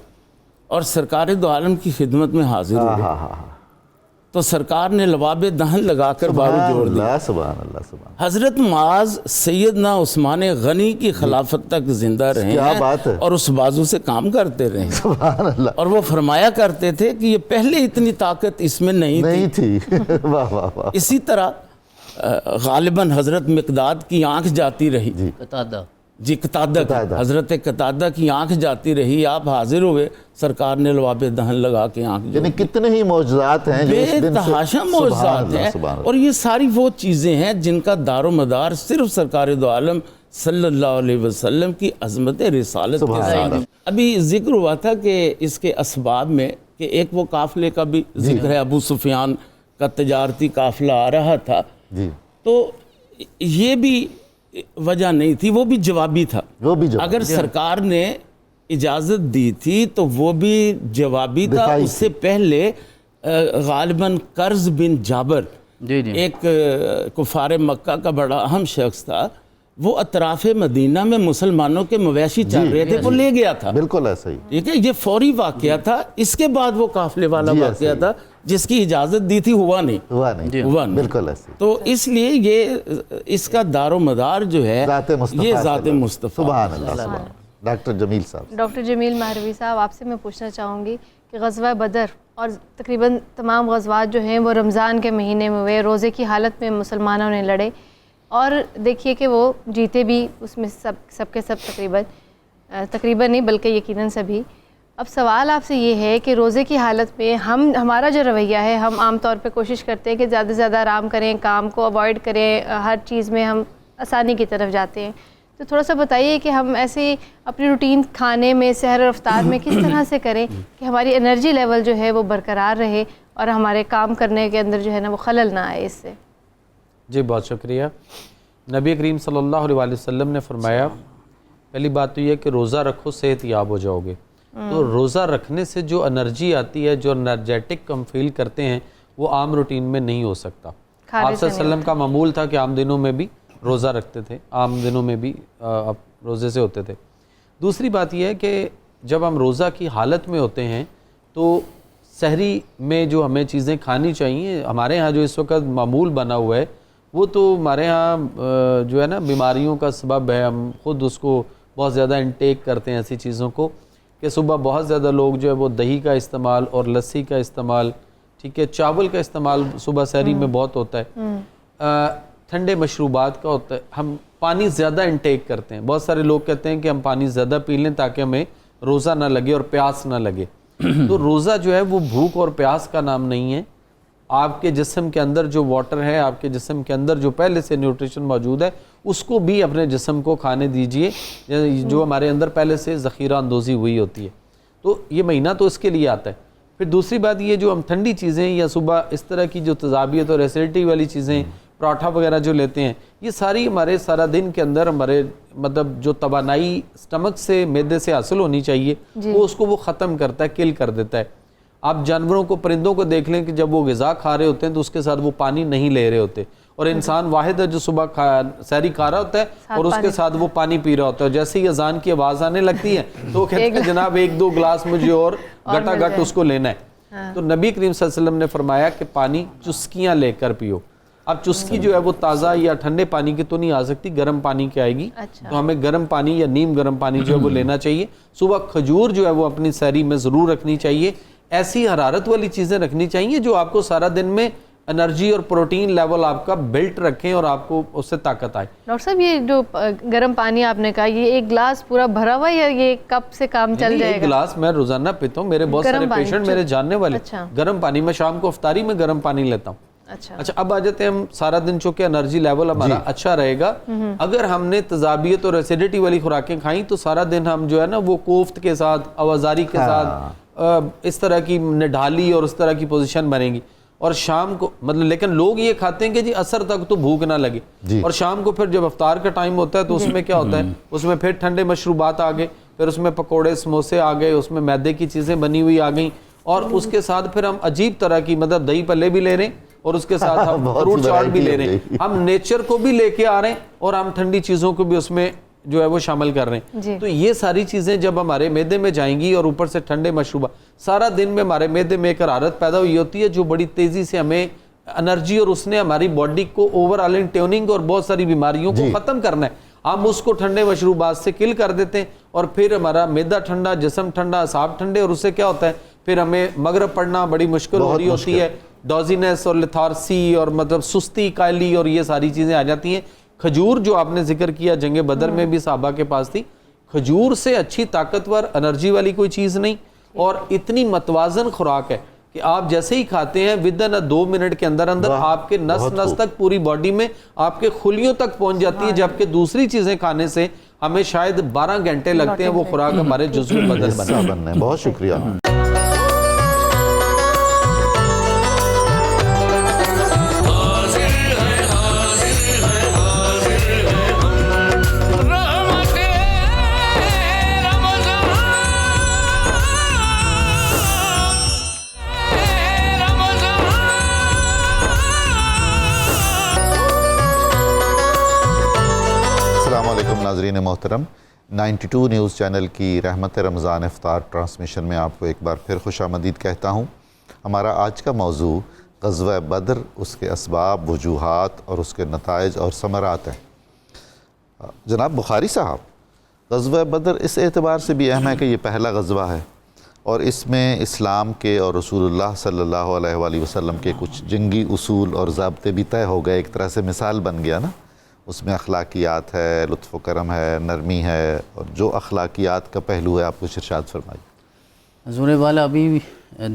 اور سرکار دو عالم کی خدمت میں حاضر ہوئے. تو سرکار نے لباب دہن لگا کر بارو جوڑ دیا. حضرت معاذ سیدنا عثمان غنی کی خلافت تک زندہ رہے ہیں اور اس بازو سے کام کرتے رہے ہیں. اور وہ فرمایا کرتے تھے کہ یہ پہلے اتنی طاقت اس میں نہیں تھی. اسی طرح غالباً حضرت مقداد کی آنکھ جاتی رہی. قتادہ حضرت قتادہ کی آنکھ جاتی رہی. آپ حاضر ہوئے، سرکار نے لباب دہن لگا کے آنکھ. یعنی کتنے ہی معجزات ہیں، بے تحاشا معجزات ہیں. اور یہ ساری وہ چیزیں ہیں جن کا دار و مدار صرف سرکار دو عالم صلی اللہ علیہ وسلم کی عظمت رسالت کے ساتھ. ابھی ذکر ہوا تھا کہ اس کے اسباب میں کہ ایک وہ قافلے کا بھی ذکر ہے، ابو سفیان کا تجارتی قافلہ آ رہا تھا. تو یہ بھی وجہ نہیں تھی، وہ بھی جوابی تھا. اگر سرکار نے اجازت دی تھی تو وہ بھی جوابی تھا. اس سے پہلے غالباً قرض بن جابر ایک کفار مکہ کا بڑا اہم شخص تھا. وہ اطراف مدینہ میں مسلمانوں کے مویشی چل رہے تھے، وہ لے گیا تھا. بالکل ایسا ہی. ٹھیک ہے، یہ فوری واقعہ تھا. اس کے بعد وہ قافلے والا واقعہ تھا جس کی اجازت دی تھی، ہوا نہیں. بالکل ایسا. تو اس لیے یہ اس کا دار و مدار جو ہے یہ ذات مصطفیٰ. سبحان اللہ. ڈاکٹر جمیل صاحب. ڈاکٹر جمیل مہروی صاحب، آپ سے میں پوچھنا چاہوں گی کہ غزوہ بدر اور تقریباً تمام غزوات جو ہیں وہ رمضان کے مہینے میں ہوئے، روزے کی حالت میں مسلمانوں نے لڑے، اور دیکھیے کہ وہ جیتے بھی اس میں سب کے سب تقریباً نہیں بلکہ یقیناً سبھی. اب سوال آپ سے یہ ہے کہ روزے کی حالت میں ہمارا جو رویہ ہے، ہم عام طور پہ کوشش کرتے ہیں کہ زیادہ سے زیادہ آرام کریں، کام کو اوائڈ کریں، ہر چیز میں ہم آسانی کی طرف جاتے ہیں. تو تھوڑا سا بتائیے کہ ہم ایسے اپنی روٹین کھانے میں، سحر و افطار میں کس طرح سے کریں کہ ہماری انرجی لیول جو ہے وہ برقرار رہے اور ہمارے کام کرنے کے اندر جو ہے نا وہ خلل نہ آئے اس سے. جی بہت شکریہ. نبی کریم صلی اللہ علیہ وسلم نے فرمایا پہلی بات تو یہ کہ روزہ رکھو صحت یاب ہو جاؤ گے. تو روزہ رکھنے سے جو انرجی آتی ہے، جو انرجیٹک ہم فیل کرتے ہیں، وہ عام روٹین میں نہیں ہو سکتا. آپ صلی اللہ علیہ وسلم کا معمول تھا کہ عام دنوں میں بھی روزہ رکھتے تھے، عام دنوں میں بھی روزے سے ہوتے تھے. دوسری بات یہ ہے کہ جب ہم روزہ کی حالت میں ہوتے ہیں تو سحری میں جو ہمیں چیزیں کھانی چاہیے، ہمارے ہاں جو اس وقت معمول بنا ہوا ہے وہ تو ہمارے ہاں جو ہے نا بیماریوں کا سبب ہے. ہم خود اس کو بہت زیادہ انٹیک کرتے ہیں ایسی چیزوں کو کہ صبح بہت زیادہ لوگ جو ہے وہ دہی کا استعمال اور لسی کا استعمال, ٹھیک ہے, چاول کا استعمال صبح سحری میں بہت ہوتا ہے, ٹھنڈے مشروبات کا ہوتا ہے. ہم پانی زیادہ انٹیک کرتے ہیں. بہت سارے لوگ کہتے ہیں کہ ہم پانی زیادہ پی لیں تاکہ ہمیں روزہ نہ لگے اور پیاس نہ لگے. تو روزہ جو ہے وہ بھوک اور پیاس کا نام نہیں ہے. آپ کے جسم کے اندر جو واٹر ہے, آپ کے جسم کے اندر جو پہلے سے نیوٹریشن موجود ہے, اس کو بھی اپنے جسم کو کھانے دیجئے جو ہمارے اندر پہلے سے ذخیرہ اندوزی ہوئی ہوتی ہے. تو یہ مہینہ تو اس کے لیے آتا ہے. پھر دوسری بات یہ جو ہم ٹھنڈی چیزیں یا صبح اس طرح کی جو تذابیت اور ایسیڈیٹی والی چیزیں, پراٹھا وغیرہ جو لیتے ہیں, یہ ساری ہمارے سارا دن کے اندر ہمارے مطلب جو توانائی سٹمک سے معدے سے حاصل ہونی چاہیے وہ اس کو وہ ختم کرتا ہے, کل کر دیتا ہے. آپ جانوروں کو, پرندوں کو دیکھ لیں کہ جب وہ غذا کھا رہے ہوتے ہیں تو اس کے ساتھ وہ پانی نہیں لے رہے ہوتے, اور انسان واحد ہے جو صبح سحری کھا رہا ہوتا ہے اور اس کے ساتھ وہ پانی پی رہا ہوتا ہے. جیسے ہی اذان کی آواز آنے لگتی ہے تو وہ کہتے ہیں جناب 1-2 گلاس مجھے اور گٹا گٹ اس کو لینا ہے. تو نبی کریم صلی اللہ علیہ وسلم نے فرمایا کہ پانی چسکیاں لے کر پیو. اب چسکی جو ہے وہ تازہ یا ٹھنڈے پانی کی تو نہیں آ سکتی, گرم پانی کی آئے گی. تو ہمیں گرم پانی یا نیم گرم پانی جو ہے وہ لینا چاہیے. صبح کھجور جو ہے وہ اپنی سحری میں ضرور رکھنی چاہیے. ایسی حرارت والی چیزیں رکھنی چاہیے جو آپ کو سارا دن میں انرجی اور پروٹین لیول آپ کا بلٹ رکھیں اور آپ کو اس سے طاقت آئے. ڈاکٹر صاحب یہ جو گرم پانی آپ نے کہا, یہ 1 گلاس پورا بھرا ہوا یا یہ کپ سے کام چل جائے گا؟ 1 گلاس میں روزانہ پیتا ہوں. میرے بہت سارے پیشنٹ میرے جاننے والے گرم پانی, میں شام کو افطاری میں گرم پانی لیتا ہوں. اچھا اب آ جاتے ہیں ہم سارا دن, چونکہ انرجی لیول ہمارا اچھا رہے گا. اگر ہم نے تذابیت اور ایسیڈیٹی والی خوراکیں کھائیں تو سارا دن ہم جو ہے نا وہ کوفت کے ساتھ, آوازاری کے ساتھ, اس طرح کی نڈھالی اور اس طرح کی پوزیشن بنیں گی. اور شام کو مطلب, لیکن لوگ یہ کھاتے ہیں کہ جی عصر تک تو بھوک نہ لگے, اور شام کو پھر جب افطار کا ٹائم ہوتا ہے تو اس میں کیا ہوتا ہے, اس میں پھر ٹھنڈے مشروبات آ گئے, پھر اس میں پکوڑے سموسے آ گئے, اس میں میدے کی چیزیں بنی ہوئی آ گئیں, اور اس کے ساتھ پھر ہم عجیب طرح کی مطلب دہی پلے بھی لے رہے ہیں اور اس کے ساتھ ہم فروٹ چاٹ بھی لے رہے ہیں. ہم نیچر کو بھی لے کے آ رہے ہیں اور ہم ٹھنڈی چیزوں کو بھی اس میں جو ہے وہ شامل کر رہے ہیں. تو یہ ساری چیزیں جب ہمارے معدے میں جائیں گی اور اوپر سے ٹھنڈے مشروبات, سارا دن میں ہمارے معدے میں ایک حرارت پیدا ہوئی ہوتی ہے جو بڑی تیزی سے ہمیں انرجی, اور اس نے ہماری باڈی کو اوور آل ٹیوننگ اور بہت ساری بیماریوں کو ختم کرنا ہے. ہم اس کو ٹھنڈے مشروبات سے کل کر دیتے ہیں اور پھر ہمارا معدہ ٹھنڈا, جسم ٹھنڈا, اعصاب ٹھنڈے, اور اس سے کیا ہوتا ہے پھر ہمیں مغرب پڑھنا بڑی مشکل ہو رہی ہوتی ہے. ڈوزینس اور لیتھارسی اور مطلب سستی, کائلی اور یہ ساری چیزیں آ جاتی ہیں. کھجور جو آپ نے ذکر کیا, جنگ بدر میں بھی صحابہ کے پاس تھی. کھجور سے اچھی طاقتور انرجی والی کوئی چیز نہیں, اور اتنی متوازن خوراک ہے کہ آپ جیسے ہی کھاتے ہیں ودن 2 منٹ کے اندر اندر آپ کے نس تک پوری باڈی میں آپ کے خلیوں تک پہنچ جاتی ہے, جبکہ دوسری چیزیں کھانے سے ہمیں شاید 12 گھنٹے لگتے ہیں وہ خوراک ہمارے جزو بدن بننے. بہت شکریہ. ناظرین محترم, 92 نیوز چینل کی رحمت رمضان افطار ٹرانسمیشن میں آپ کو ایک بار پھر خوش آمدید کہتا ہوں. ہمارا آج کا موضوع غزوہ بدر, اس کے اسباب, وجوہات اور اس کے نتائج اور ثمرات ہیں. جناب بخاری صاحب, غزوہ بدر اس اعتبار سے بھی اہم ہے کہ یہ پہلا غزوہ ہے اور اس میں اسلام کے اور رسول اللہ صلی اللہ علیہ وآلہ وسلم کے کچھ جنگی اصول اور ضابطے بھی طے ہو گئے, ایک طرح سے مثال بن گیا نا. اس میں اخلاقیات ہے, لطف و کرم ہے, نرمی ہے, اور جو اخلاقیات کا پہلو ہے آپ کو ارشاد فرمائیے. حضور والا, ابھی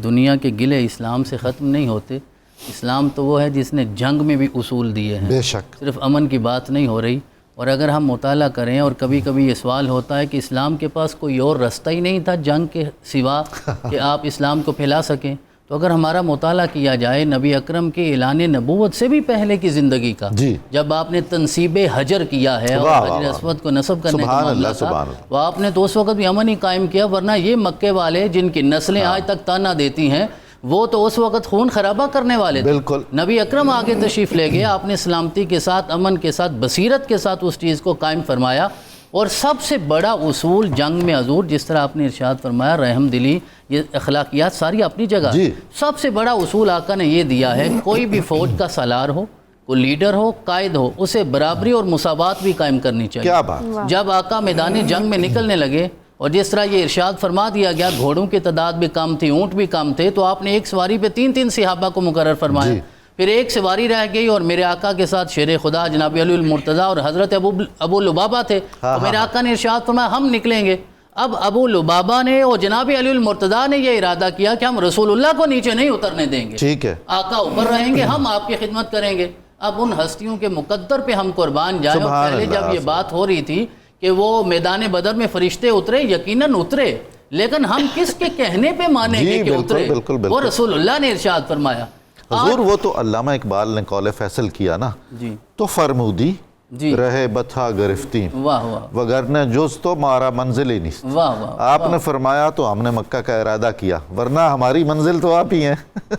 دنیا کے گلے اسلام سے ختم نہیں ہوتے. اسلام تو وہ ہے جس نے جنگ میں بھی اصول دیے ہیں, بے شک. صرف امن کی بات نہیں ہو رہی. اور اگر ہم مطالعہ کریں, اور کبھی کبھی یہ سوال ہوتا ہے کہ اسلام کے پاس کوئی اور رستہ ہی نہیں تھا جنگ کے سوا کہ آپ اسلام کو پھیلا سکیں, تو اگر ہمارا مطالعہ کیا جائے نبی اکرم کے اعلان نبوت سے بھی پہلے کی زندگی کا, جب آپ نے تنصیب حجر کیا ہے اور حجر اسود کو نصب کرنے کا معاملہ تھا, وہ آپ نے تو اس وقت بھی امن ہی قائم کیا. ورنہ یہ مکے والے جن کی نسلیں آج تک تانا دیتی ہیں, وہ تو اس وقت خون خرابہ کرنے والے تھے. بالکل. نبی اکرم آگے تشریف لے گئے, آپ نے سلامتی کے ساتھ, امن کے ساتھ, بصیرت کے ساتھ اس چیز کو قائم فرمایا. اور سب سے بڑا اصول جنگ میں حضور, جس طرح آپ نے ارشاد فرمایا, رحم دلی, یہ اخلاقیات ساری اپنی جگہ, سب سے بڑا اصول آقا نے یہ دیا ہے, کوئی بھی فوج کا سالار ہو, کوئی لیڈر ہو، قائد ہو، اسے برابری اور مساوات بھی قائم کرنی چاہیے۔ کیا بات! جب آقا میدان جنگ میں نکلنے لگے اور جس طرح یہ ارشاد فرما دیا گیا گھوڑوں کی تعداد بھی کم تھی، اونٹ بھی کم تھے، تو آپ نے ایک سواری پہ 3 صحابہ کو مقرر فرمایا۔ پھر ایک سواری رہ گئی اور میرے آقا کے ساتھ شیر خدا جناب علی المرتضیٰ اور حضرت ابو لبابہ تھے، تو میرے آقا نے ارشاد فرمایا ہم نکلیں گے۔ اب ابو لبابہ نے اور جناب علی المرتضیٰ نے یہ ارادہ کیا کہ ہم رسول اللہ کو نیچے نہیں اترنے دیں گے، ٹھیک ہے، آقا اوپر رہیں گے، ہم آپ کی خدمت کریں گے۔ اب ان ہستیوں کے مقدر پہ ہم قربان جائیں۔ اور پہلے جب یہ بات ہو رہی تھی کہ وہ میدان بدر میں فرشتے اترے، یقیناً اترے، لیکن ہم کس کے کہنے پہ مانیں گے کہ اترے؟ وہ رسول اللہ نے ارشاد فرمایا۔ حضور وہ تو علامہ اقبال نے قول فیصل کیا نا، جی تو فرمودی جی رہے بتھا گرفتی واہ واہ وگرنہ جز تو مارا منزل ہی نہیں۔ واہ واہ آپ نے فرمایا تو ہم نے مکہ کا ارادہ کیا، ورنہ ہماری منزل تو آپ ہی ہیں۔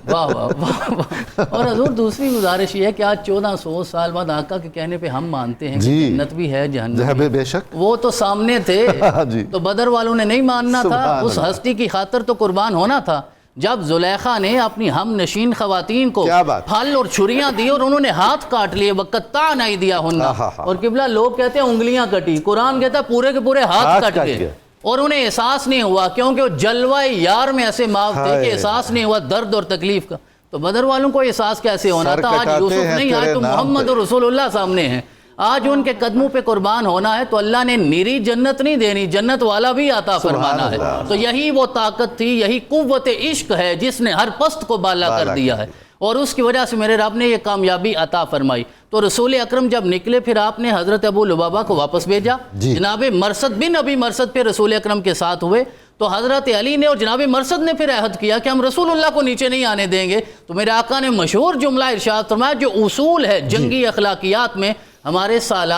واہ واہ واہ واہ۔ اور حضور دوسری گزارش یہ ہے کہ آج 1400 سال بعد آقا کے کہنے پہ ہم مانتے ہیں کہ جنت بھی ہے جہنم بھی۔ بے شک وہ تو سامنے تھے، جی تو بدر والوں نے نہیں ماننا تھا، اس ہستی کی خاطر تو قربان ہونا تھا۔ جب زلیخا نے اپنی ہم نشین خواتین کو پھل اور چھریاں دی اور انہوں نے ہاتھ کاٹ لیے، وَقَطَّعْنَ أَيْدِيَهُنَّ، اور قبلہ لوگ کہتے ہیں انگلیاں کٹی، قرآن کہتا ہے پورے کے پورے ہاتھ کٹ گئے، اور انہیں احساس نہیں ہوا کیونکہ وہ جلوہ یار میں ایسے معاف تھے کہ احساس نہیں ہوا درد اور تکلیف کا۔ تو بدر والوں کو احساس کیسے ہونا تھا؟ آج یوسف نہیں، آج تو محمد اور رسول اللہ سامنے ہیں، آج ان کے قدموں پہ قربان ہونا ہے، تو اللہ نے نیری جنت نہیں دینی، جنت والا بھی عطا فرمانا ہے۔ تو یہی وہ طاقت تھی، یہی قوت عشق ہے جس نے ہر پست کو بالا کر دیا ہے، اور اس کی وجہ سے میرے رب نے یہ کامیابی عطا فرمائی۔ تو رسول اکرم جب نکلے پھر آپ نے حضرت ابو لبابہ کو واپس بھیجا، جناب مرثد بن ابی مرثد پھر رسول اکرم کے ساتھ ہوئے، تو حضرت علی نے اور جناب مرثد نے پھر عہد کیا کہ ہم رسول اللہ کو نیچے نہیں آنے دیں گے۔ تو میرے آقا نے مشہور جملہ ارشاد فرمایا، جو اصول ہے جنگی اخلاقیات میں ہمارے سالہ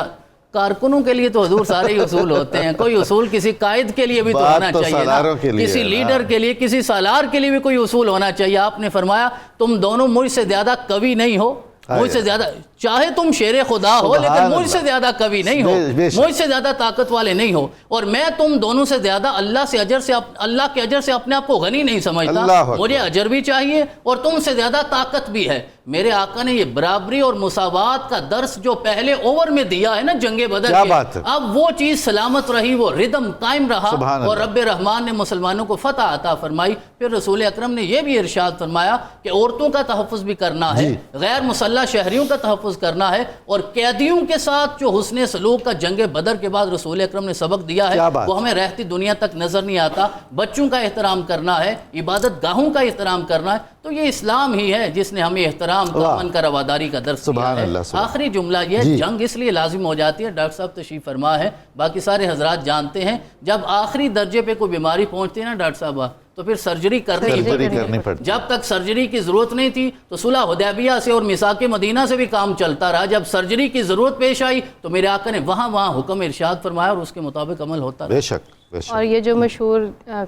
کارکنوں کے لیے تو حضور سارے ہی اصول ہوتے ہیں، کوئی اصول کسی قائد کے لیے بھی تو ہونا چاہیے نا، کسی لیڈر کے لیے، کسی سالار کے لیے بھی کوئی اصول ہونا چاہیے۔ آپ نے فرمایا تم دونوں مجھ سے زیادہ قوی نہیں ہو، مجھ سے زیادہ، چاہے تم شیر خدا ہو لیکن مجھ سے زیادہ قوی نہیں ہو، مجھ سے زیادہ طاقت والے نہیں ہو، اور میں تم دونوں سے زیادہ اللہ کے اجر سے اپنے آپ کو غنی نہیں سمجھتا، مجھے اجر بھی چاہیے اور تم سے زیادہ طاقت بھی ہے۔ میرے آقا نے یہ برابری اور مساوات کا درس جو پہلے اوور میں دیا ہے نا جنگ بدر کے، اب وہ چیز سلامت رہی، وہ ردم قائم رہا، اور رب رحمان نے مسلمانوں کو فتح عطا فرمائی۔ پھر رسول اکرم نے یہ بھی ارشاد فرمایا کہ عورتوں کا تحفظ بھی کرنا ہے، غیر مسلح شہریوں کا تحفظ کرنا ہے، اور قیدیوں کے ساتھ جو حسن سلوک کا جنگ بدر کے بعد رسول اکرم نے سبق دیا ہے وہ ہمیں رہتی دنیا تک نظر نہیں آتا۔ بچوں کا احترام کرنا ہے، عبادت گاہوں کا احترام کرنا ہے، تو یہ اسلام ہی ہے جس نے ہمیں احترام امن کا رواداری کا درس دیا ہے۔ آخری جملہ یہ، جنگ اس لیے لازم ہو جاتی ہے، ڈاکٹر صاحب تشریف فرما ہے، باقی سارے حضرات جانتے ہیں، جب آخری درجے پہ کوئی بیماری پہنچتی ہے نا ڈاکٹر صاحب تو پھر سرجری کرنی پڑتی۔ جب تک سرجری کی ضرورت نہیں تھی تو صلح حدیبیہ سے اور میثاق مدینہ سے بھی کام چلتا رہا، جب سرجری کی ضرورت پیش آئی تو میرے آقا نے وہاں حکم ارشاد فرمایا اور اس کے مطابق عمل ہوتا رہا۔ بے شک۔ اور یہ جو مشہور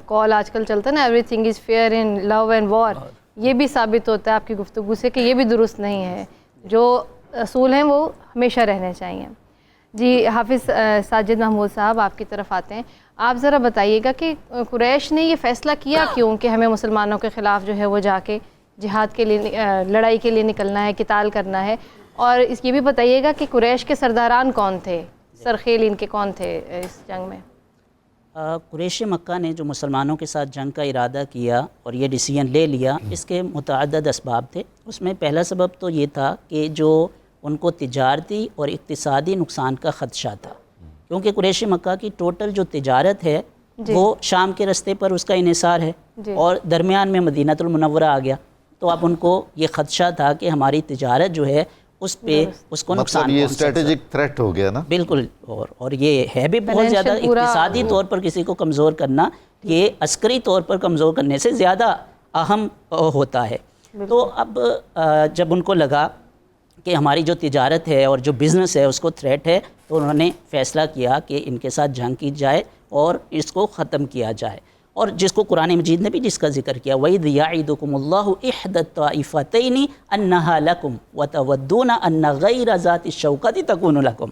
کال آج کل چلتا ہے نا، everything is fair in love and war, یہ بھی ثابت ہوتا ہے آپ کی گفتگو سے کہ یہ بھی درست نہیں ہے، جو اصول ہیں وہ ہمیشہ رہنے چاہیے۔ جی حافظ ساجد محمود صاحب آپ کی طرف آتے ہیں، آپ ذرا بتائیے گا کہ قریش نے یہ فیصلہ کیا کیوں کہ ہمیں مسلمانوں کے خلاف جو ہے وہ جا کے جہاد کے لیے، لڑائی کے لیے نکلنا ہے، قتال کرنا ہے، اور اس یہ بھی بتائیے گا کہ قریش کے سرداران کون تھے، سرخیل ان کے کون تھے اس جنگ میں؟ قریش مکہ نے جو مسلمانوں کے ساتھ جنگ کا ارادہ کیا اور یہ ڈیسیژن لے لیا، اس کے متعدد اسباب تھے۔ اس میں پہلا سبب تو یہ تھا کہ جو ان کو تجارتی اور اقتصادی نقصان کا خدشہ تھا، کیونکہ قریش مکہ کی ٹوٹل جو تجارت ہے وہ شام کے رستے پر اس کا انحصار ہے، اور درمیان میں مدینہ المنورہ آ گیا، تو اب ان کو یہ خدشہ تھا کہ ہماری تجارت جو ہے اس پہ اس کو نقصان یہ اسٹریٹجک تھریٹ ہو گیا نا، بالکل، اور یہ ہے بھی بہت زیادہ اقتصادی طور پر کسی کو کمزور کرنا، یہ عسکری طور پر کمزور کرنے سے زیادہ اہم ہوتا ہے۔ تو اب جب ان کو لگا کہ ہماری جو تجارت ہے اور جو بزنس ہے اس کو تھریٹ ہے، تو انہوں نے فیصلہ کیا کہ ان کے ساتھ جنگ کی جائے اور اس کو ختم کیا جائے، اور جس کو قرآن مجید نے بھی جس کا ذکر کیا، وَإِذْ يَعِدُكُمُ اللَّهُ إِحْدَى الطَّائِفَتَيْنِ أَنَّهَا لَكُمْ وَتَوَدُّونَ أَنَّ غَيْرَ ذَاتِ الشَّوْكَةِ تَكُونُ لَكُمْ۔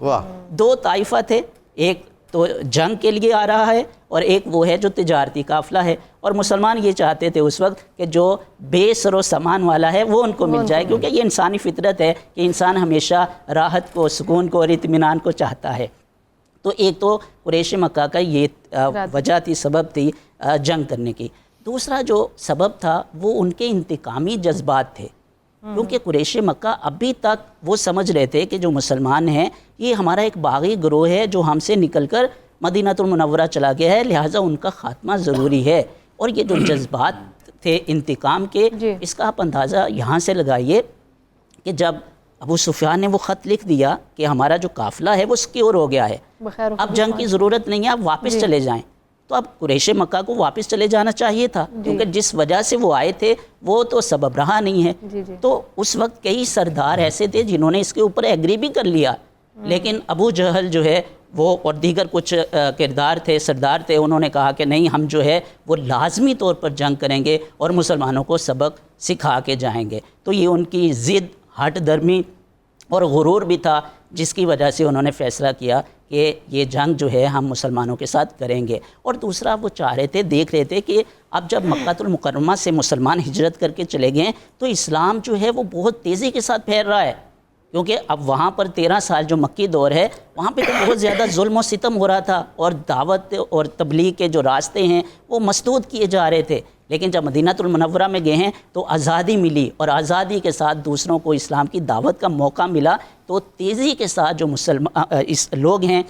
دو طائفہ تھے، ایک تو جنگ کے لیے آ رہا ہے اور ایک وہ ہے جو تجارتی قافلہ ہے، اور مسلمان یہ چاہتے تھے اس وقت کہ جو بے سر و سامان والا ہے وہ ان کو مل جائے، کیونکہ یہ انسانی فطرت ہے کہ انسان ہمیشہ راحت کو، سکون کو اور اطمینان کو چاہتا ہے۔ تو ایک تو قریش مکہ کا یہ وجہ تھی، سبب تھی جنگ کرنے کی۔ دوسرا جو سبب تھا وہ ان کے انتقامی جذبات تھے، کیونکہ قریش مکہ ابھی تک وہ سمجھ رہے تھے کہ جو مسلمان ہیں یہ ہمارا ایک باغی گروہ ہے جو ہم سے نکل کر مدینہ المنورہ چلا گیا ہے، لہٰذا ان کا خاتمہ ضروری ہے۔ اور یہ جو جذبات تھے انتقام کے، اس کا آپ اندازہ یہاں سے لگائیے کہ جب ابو سفیان نے وہ خط لکھ دیا کہ ہمارا جو قافلہ ہے وہ سکیور ہو گیا ہے، اب جنگ کی ضرورت نہیں ہے، آپ واپس چلے جائیں، تو اب قریش مکہ کو واپس چلے جانا چاہیے تھا، کیونکہ جس وجہ سے وہ آئے تھے وہ تو سبب رہا نہیں ہے۔ تو اس وقت کئی سردار ایسے تھے جنہوں نے اس کے اوپر ایگری بھی کر لیا، لیکن ابو جہل جو ہے وہ اور دیگر کچھ کردار تھے، سردار تھے، انہوں نے کہا کہ نہیں، ہم جو ہے وہ لازمی طور پر جنگ کریں گے اور مسلمانوں کو سبق سکھا کے جائیں گے۔ تو یہ ان کی ضد، ہٹ درمی اور غرور بھی تھا، جس کی وجہ سے انہوں نے فیصلہ کیا کہ یہ جنگ جو ہے ہم مسلمانوں کے ساتھ کریں گے۔ اور دوسرا وہ چاہ رہے تھے، دیکھ رہے تھے کہ اب جب مکہ المکرمہ سے مسلمان ہجرت کر کے چلے گئے تو اسلام جو ہے وہ بہت تیزی کے ساتھ پھیل رہا ہے، کیونکہ اب وہاں پر 13 سال جو مکی دور ہے وہاں پہ تو بہت زیادہ ظلم و ستم ہو رہا تھا، اور دعوت اور تبلیغ کے جو راستے ہیں وہ مسدود کیے جا رہے تھے۔ لیکن جب مدینہ المنورہ میں گئے ہیں تو آزادی ملی، اور آزادی کے ساتھ دوسروں کو اسلام کی دعوت کا موقع ملا، تو تیزی کے ساتھ جو لوگ ہیں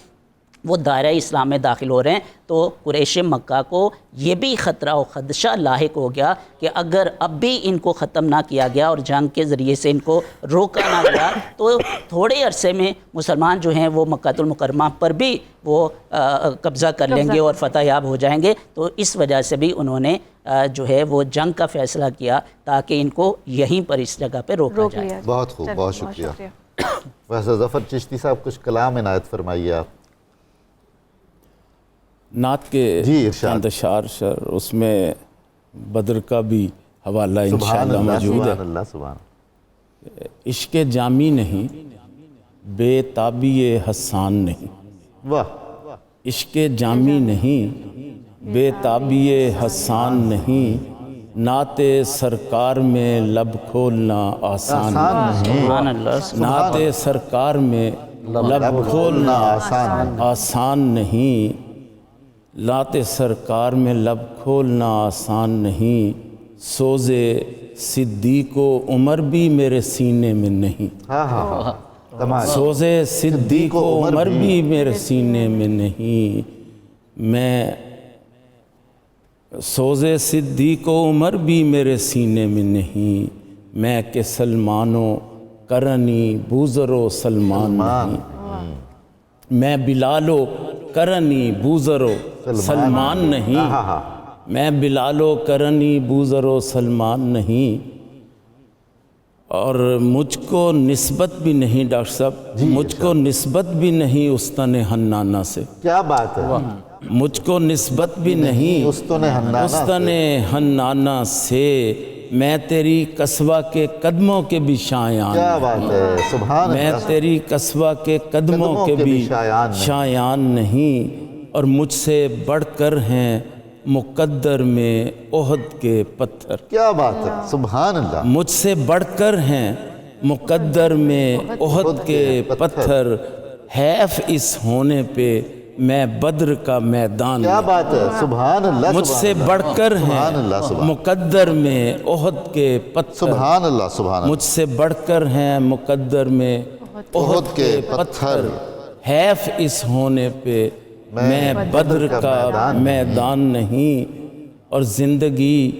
وہ دائرہ اسلام میں داخل ہو رہے ہیں۔ تو قریش مکہ کو یہ بھی خطرہ و خدشہ لاحق ہو گیا کہ اگر اب بھی ان کو ختم نہ کیا گیا اور جنگ کے ذریعے سے ان کو روکا نہ گیا تو تھوڑے عرصے میں مسلمان جو ہیں وہ مکہ المکرمہ پر بھی وہ قبضہ کر لیں گے اور فتح یاب ہو جائیں گے۔ تو اس وجہ سے بھی انہوں نے جو ہے وہ جنگ کا فیصلہ کیا تاکہ ان کو یہیں پر اس جگہ پہ روکا جائے۔ بہت خوب، بہت شکریہ۔ ویسے ظفر چشتی صاحب کچھ کلام عنایت فرمائیے آپ۔ نعت کے چند اشعار شر، اس میں بدر کا بھی حوالہ انشاءاللہ موجود ہے۔ عشق جامی نہیں، بے تابی حسان نہیں، عشق جامی نہیں، بے تابی حسان نہیں، نعت سرکار میں لب کھولنا آسان نہیں، نعت سرکار میں لب کھولنا آسان نہیں، نعت سرکار میں لب کھولنا آسان نہیں، سوز صدیق و عمر بھی میرے سینے میں نہیں، سوز صدیق و عمر بھی میرے سینے میں نہیں، میں سوز صدیق و عمر بھی میرے سینے میں نہیں، میں کہ سلمانو کرنی بوزرو سلمان نہیں، میں بلالو کرنی بوزرو سلمان نہیں، میں بلالو کرنی بوزرو سلمان نہیں، اور مجھ کو نسبت بھی نہیں ڈاکٹر صاحب، مجھ کو نسبت بھی نہیں استن حنانہ سے۔ کیا بات ہے؟ مجھ کو نسبت بھی نہیں استن حنانہ سے، میں تیری قصوہ کے قدموں کے بھی شایان، کیا بات ہے، سبحان اللہ، میں تیری قصوہ کے قدموں کے بھی شایان نہیں، اور مجھ سے بڑھ کر ہیں مقدر میں احد کے پتھر۔ کیا بات ہے، سبحان اللہ، مجھ سے بڑھ کر ہیں مقدر میں احد کے پتھر، حیف اس ہونے پہ میں بدر کا میدان۔ کیا بات ہے، سبحان اللہ، مجھ سے بڑھ کر ہیں مقدر میں احد کے پتھر، سبحان اللہ، سبحان اللہ، مجھ سے بڑھ کر ہیں مقدر میں احد کے پتھر، حیف اس ہونے پہ میں بدر کا میدان نہیں، اور زندگی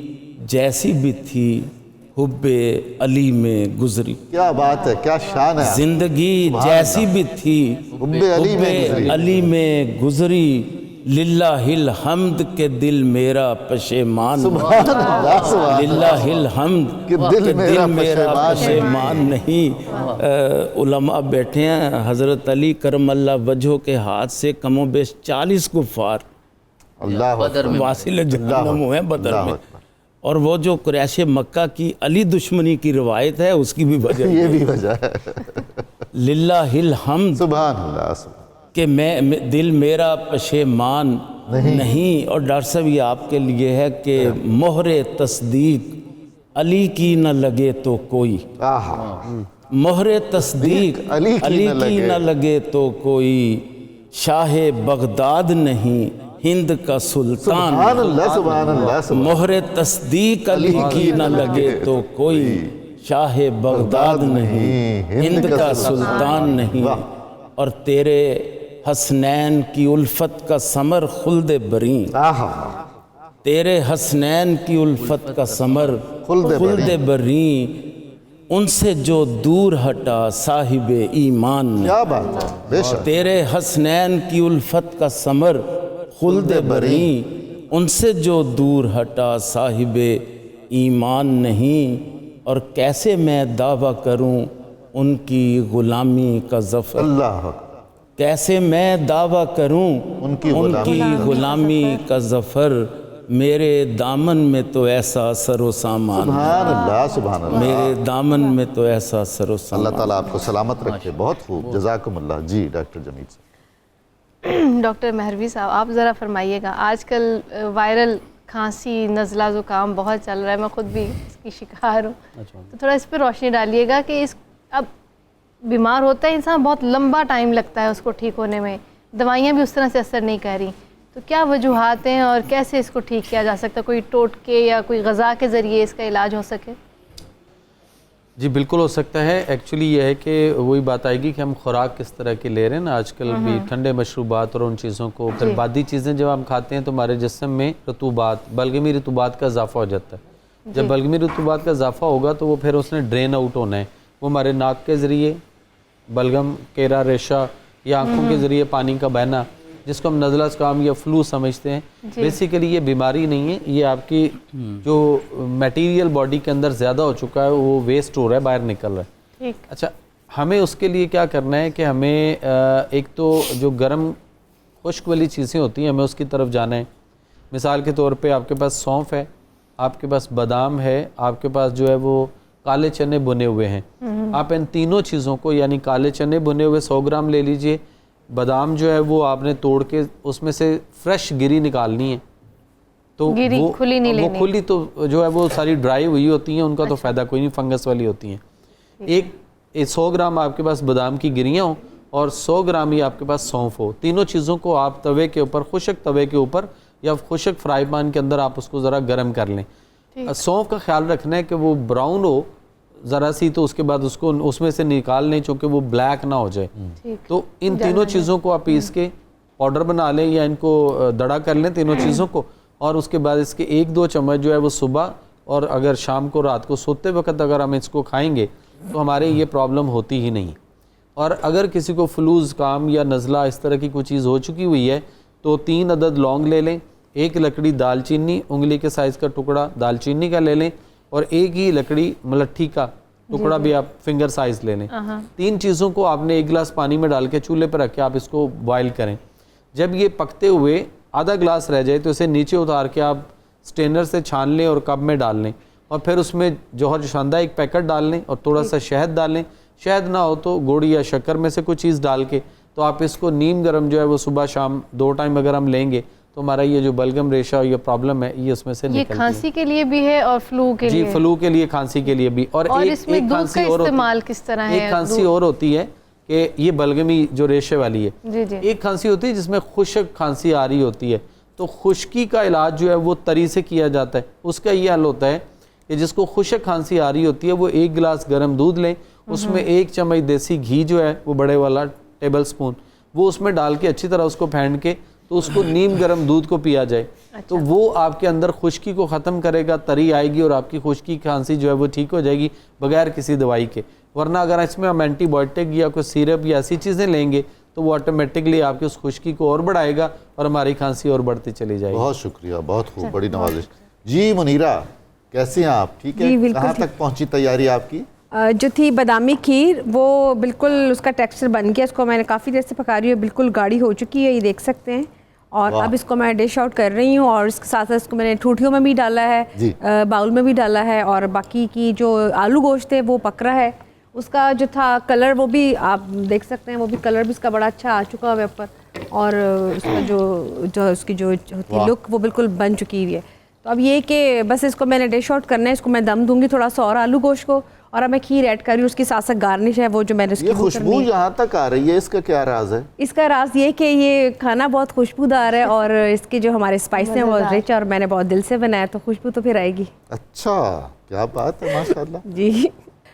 جیسی بھی تھی حب علی میں گزری۔ کیا بات ہے، کیا شان ہے، زندگی جیسی بھی تھی حب علی میں گزری، للہ الحمد کہ دل میرا پشیمان، للہ الحمد کہ دل میرا پشیمان نہیں۔ علماء بیٹھے ہیں، حضرت علی کرم اللہ وجہہ کے ہاتھ سے کم و بیش 40 کفار واصل جہنم ہوئے بدر میں، اور وہ جو قریش مکہ کی علی دشمنی کی روایت ہے اس کی بھی وجہ یہ بھی وجہ ہے، للہ الحمد سبحان اللہ، کہ میں دل میرا پشیمان، نہیں. اور ڈاکٹر صاحب یہ آپ کے لیے ہے کہ مہر تصدیق علی کی نہ لگے تو کوئی. مہر تصدیق علی کی نہ لگے تو کوئی. شاہ بغداد نہیں ہند کا سلطان. مہر تصدیق علی کی نہ لگے تو کوئی. شاہ بغداد نہیں ہند کا سلطان نہیں. اور تیرے حسنین کی الفت کا ثمر خلد بری. تیرے حسنین کی الفت کا ثمر خلد بری. ان سے جو دور ہٹا صاحب ایمان نے. کیا بات ہے، بے شک. تیرے حسنین کی الفت کا ثمر خلد بری. ان سے جو دور ہٹا صاحب ایمان نہیں. اور کیسے میں دعویٰ کروں ان کی غلامی کا ظفر. اللہ کیسے میں دعویٰ کروں ان کی غلامی کا ظفر. میرے دامن میں تو ایسا سر و سامان. سبحان اللہ سبحان اللہ. میرے دامن میں تو ایسا سر و سامان. اللہ تعالیٰ آپ کو سلامت رکھے. بہت خوب، جزاکم اللہ. جی ڈاکٹر جمیل صاحب. ڈاکٹر مہروی صاحب آپ ذرا فرمائیے گا، آج کل وائرل کھانسی نزلہ زکام بہت چل رہا ہے، میں خود بھی اس کی شکار ہوں، تو تھوڑا اس پہ روشنی ڈالیے گا کہ اب بیمار ہوتا ہے انسان، بہت لمبا ٹائم لگتا ہے اس کو ٹھیک ہونے میں، دوائیاں بھی اس طرح سے اثر نہیں کر رہی، تو کیا وجوہات ہیں اور کیسے اس کو ٹھیک کیا جا سکتا ہے؟ کوئی ٹوٹکے یا کوئی غذا کے ذریعے اس کا علاج ہو سکے؟ جی بالکل ہو سکتا ہے. ایکچولی یہ ہے کہ وہی بات آئے گی کہ ہم خوراک کس طرح کی لے رہے ہیں نا. آج کل بھی ٹھنڈے مشروبات اور ان چیزوں کو، پھر بادی چیزیں جب ہم کھاتے ہیں تو ہمارے جسم میں رطوبات، بلغمی رطوبات کا اضافہ ہو جاتا ہے. جب بلغمی رطوبات کا اضافہ ہوگا تو وہ پھر اس نے ڈرین آؤٹ ہونا ہے. وہ ہمارے ناک کے ذریعے بلغم، کیرا ریشہ یا آنکھوں کے ذریعے پانی کا بہنا، جس کو ہم نزلہ زکام یا فلو سمجھتے ہیں. بیسیکلی یہ بیماری نہیں ہے، یہ آپ کی جو میٹیریل باڈی کے اندر زیادہ ہو چکا ہے وہ ویسٹ ہو رہا ہے، باہر نکل رہا ہے. اچھا ہمیں اس کے لیے کیا کرنا ہے کہ ہمیں ایک تو جو گرم خشک والی چیزیں ہوتی ہیں ہمیں اس کی طرف جانا ہے. مثال کے طور پہ آپ کے پاس سونف ہے، آپ کے پاس بادام ہے، آپ کے پاس جو ہے وہ کالے چنے بنے ہوئے ہیں. آپ ان تینوں چیزوں کو، یعنی کالے چنے بنے ہوئے 100 گرام لے لیجئے، بادام جو ہے وہ آپ نے توڑ کے اس میں سے فریش گری نکالنی ہے، تو وہ کھلی تو جو ہے وہ ساری ڈرائی ہوئی ہوتی ہیں، ان کا تو فائدہ کوئی نہیں، فنگس والی ہوتی ہیں. ایک 100 گرام آپ کے پاس بادام کی گریاں ہوں اور 100 گرام ہی آپ کے پاس سونف ہو. تینوں چیزوں کو آپ توے کے اوپر، خشک توے کے اوپر یا خشک فرائی پان کے اندر آپ اس کو ذرا گرم کر لیں. سونف کا خیال رکھنا ہے کہ وہ براؤن ہو ذرا سی، تو اس کے بعد اس کو اس میں سے نکال لیں چونکہ وہ بلیک نہ ہو جائے. تو ان تینوں چیزوں کو آپ پیس کے پاؤڈر بنا لیں یا ان کو دڑا کر لیں تینوں چیزوں کو، اور اس کے بعد اس کے 1-2 چمچ جو ہے وہ صبح اور اگر شام کو رات کو سوتے وقت اگر ہم اس کو کھائیں گے تو ہمارے یہ پرابلم ہوتی ہی نہیں. اور اگر کسی کو فلو زکام یا نزلہ اس طرح کی کوئی چیز ہو چکی ہوئی ہے تو 3 عدد لونگ لے لیں، 1 لکڑی دال چینی انگلی کے سائز کا ٹکڑا دال چینی کا لے لیں، اور 1 ہی لکڑی ملٹھی کا ٹکڑا بھی آپ فنگر سائز لے لیں. 3 چیزوں کو آپ نے 1 گلاس پانی میں ڈال کے چولہے پر رکھ کے آپ اس کو بوائل کریں. جب یہ پکتے ہوئے آدھا گلاس رہ جائے تو اسے نیچے اتار کے آپ سٹینر سے چھان لیں اور کپ میں ڈال لیں، اور پھر اس میں جوہر جوشاندہ 1 پیکٹ ڈال لیں اور تھوڑا سا شہد ڈال لیں. شہد نہ ہو تو گڑ یا شکر میں سے کوئی چیز ڈال کے تو آپ اس کو نیم گرم جو ہے وہ صبح شام 2 ٹائم اگر ہم لیں گے تو ہمارا یہ جو بلغم ریشہ یہ پرابلم ہے یہ اس میں سے نکلتی ہے. یہ کھانسی کے لیے بھی ہے اور فلو کے لیے؟ جی فلو کے لیے، کھانسی کے لیے بھی. اور اس میں دودھ کا استعمال کس طرح ہے؟ ایک کھانسی اور ہوتی ہے کہ یہ بلغمی جو ریشے والی ہے. ایک کھانسی ہوتی ہے جس میں خشک کھانسی آ رہی ہوتی ہے، تو خشکی کا علاج جو ہے وہ تری سے کیا جاتا ہے. اس کا یہ حل ہوتا ہے کہ جس کو خشک کھانسی آ رہی ہوتی ہے وہ 1 گلاس گرم دودھ لیں، اس میں 1 چمچ دیسی گھی جو ہے وہ بڑے والا ٹیبل سپون وہ اس میں ڈال کے اچھی طرح اس کو پھینٹ کے تو اس کو نیم گرم دودھ کو پیا جائے. تو وہ آپ کے اندر خشکی کو ختم کرے گا، تری آئے گی اور آپ کی خشکی کھانسی جو ہے وہ ٹھیک ہو جائے گی بغیر کسی دوائی کے. ورنہ اگر اس میں ہم اینٹی بائیوٹک یا کوئی سیرپ یا ایسی چیزیں لیں گے تو وہ آٹومیٹکلی آپ کی اس خشکی کو اور بڑھائے گا اور ہماری کھانسی اور بڑھتی چلی جائے گی. بہت شکریہ، بہت خوب، بڑی نوازش. جی منیرہ کیسے ہیں آپ؟ ٹھیک ہے؟ کہاں تک پہنچی تیاری آپ کی؟ جو تھی بادامی کھیر وہ بالکل اس کا ٹیکسچر بن گیا، اس کو میں نے کافی دیر سے پکا رہی ہوں، بالکل گاڑھی ہو چکی ہے، یہ دیکھ سکتے ہیں. اور اب اس کو میں ڈش آؤٹ کر رہی ہوں، اور اس کے ساتھ ساتھ اس کو میں نے ٹھوٹھیوں میں بھی ڈالا ہے، باؤل میں بھی ڈالا ہے، اور باقی کی جو آلو گوشت ہے وہ پک رہا ہے، اس کا جو تھا کلر وہ بھی آپ دیکھ سکتے ہیں، وہ بھی کلر بھی اس کا بڑا اچھا آ چکا ہوا ہے اوپر، اور اس کا جو اس کی جو ہوتی ہے لک وہ بالکل بن چکی ہوئی ہے. تو اب یہ کہ بس اس کو میں نے ڈش آؤٹ کرنا ہے، اس کو میں دم دوں گی تھوڑا سا اور آلو گوشت کو، اور اب میں کھیر ایڈ کر رہی ہوں، اس کی ساتھ ساتھ گارنش ہے وہ جو میں نے اس کی. یہ خوشبو یہاں تک آ رہی ہے، اس کا کیا راز ہے؟ اس کا راز یہ کہ یہ کھانا بہت خوشبودار ہے، اور اس کے جو ہمارے اسپائس ہیں وہ رچ، اور میں نے بہت دل سے بنایا تو خوشبو تو پھر آئے گی. اچھا، کیا بات ہے، ماشاءاللہ. جی،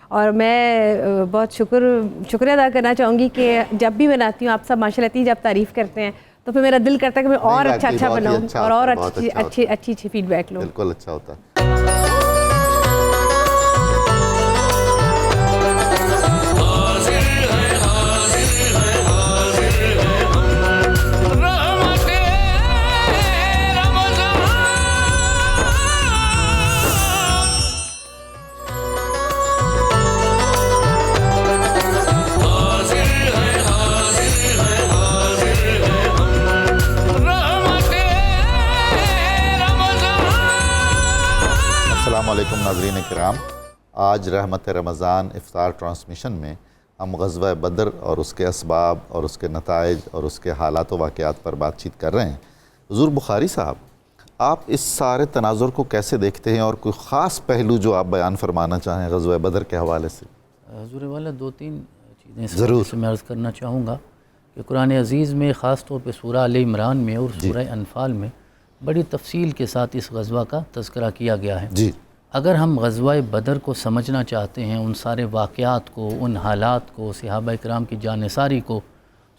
اور میں بہت شکریہ ادا کرنا چاہوں گی کہ جب بھی بناتی ہوں آپ سب ماشاء اللہ اتنی جب تعریف کرتے ہیں تو پھر میرا دل کرتا ہے کہ میں اور اچھا بناؤں اور اچھی فیڈ بیک لوں. بالکل اچھا ہوتا ہے. السلام علیکم ناظرین کرام. آج رحمت رمضان افطار ٹرانسمیشن میں ہم غزوہ بدر اور اس کے اسباب اور اس کے نتائج اور اس کے حالات و واقعات پر بات چیت کر رہے ہیں. حضور بخاری صاحب، آپ اس سارے تناظر کو کیسے دیکھتے ہیں، اور کوئی خاص پہلو جو آپ بیان فرمانا چاہیں غزوہ بدر کے حوالے سے؟ حضور والا 2-3 چیزیں اس حوالے سے میں عرض کرنا چاہوں گا کہ قرآن عزیز میں خاص طور پہ سورہ آل عمران میں اور سورہ انفال میں بڑی تفصیل کے ساتھ اس غزوہ کا تذکرہ کیا گیا ہے. جی. اگر ہم غزوہ بدر کو سمجھنا چاہتے ہیں، ان سارے واقعات کو، ان حالات کو، صحابہ کرام کی جانثاری کو،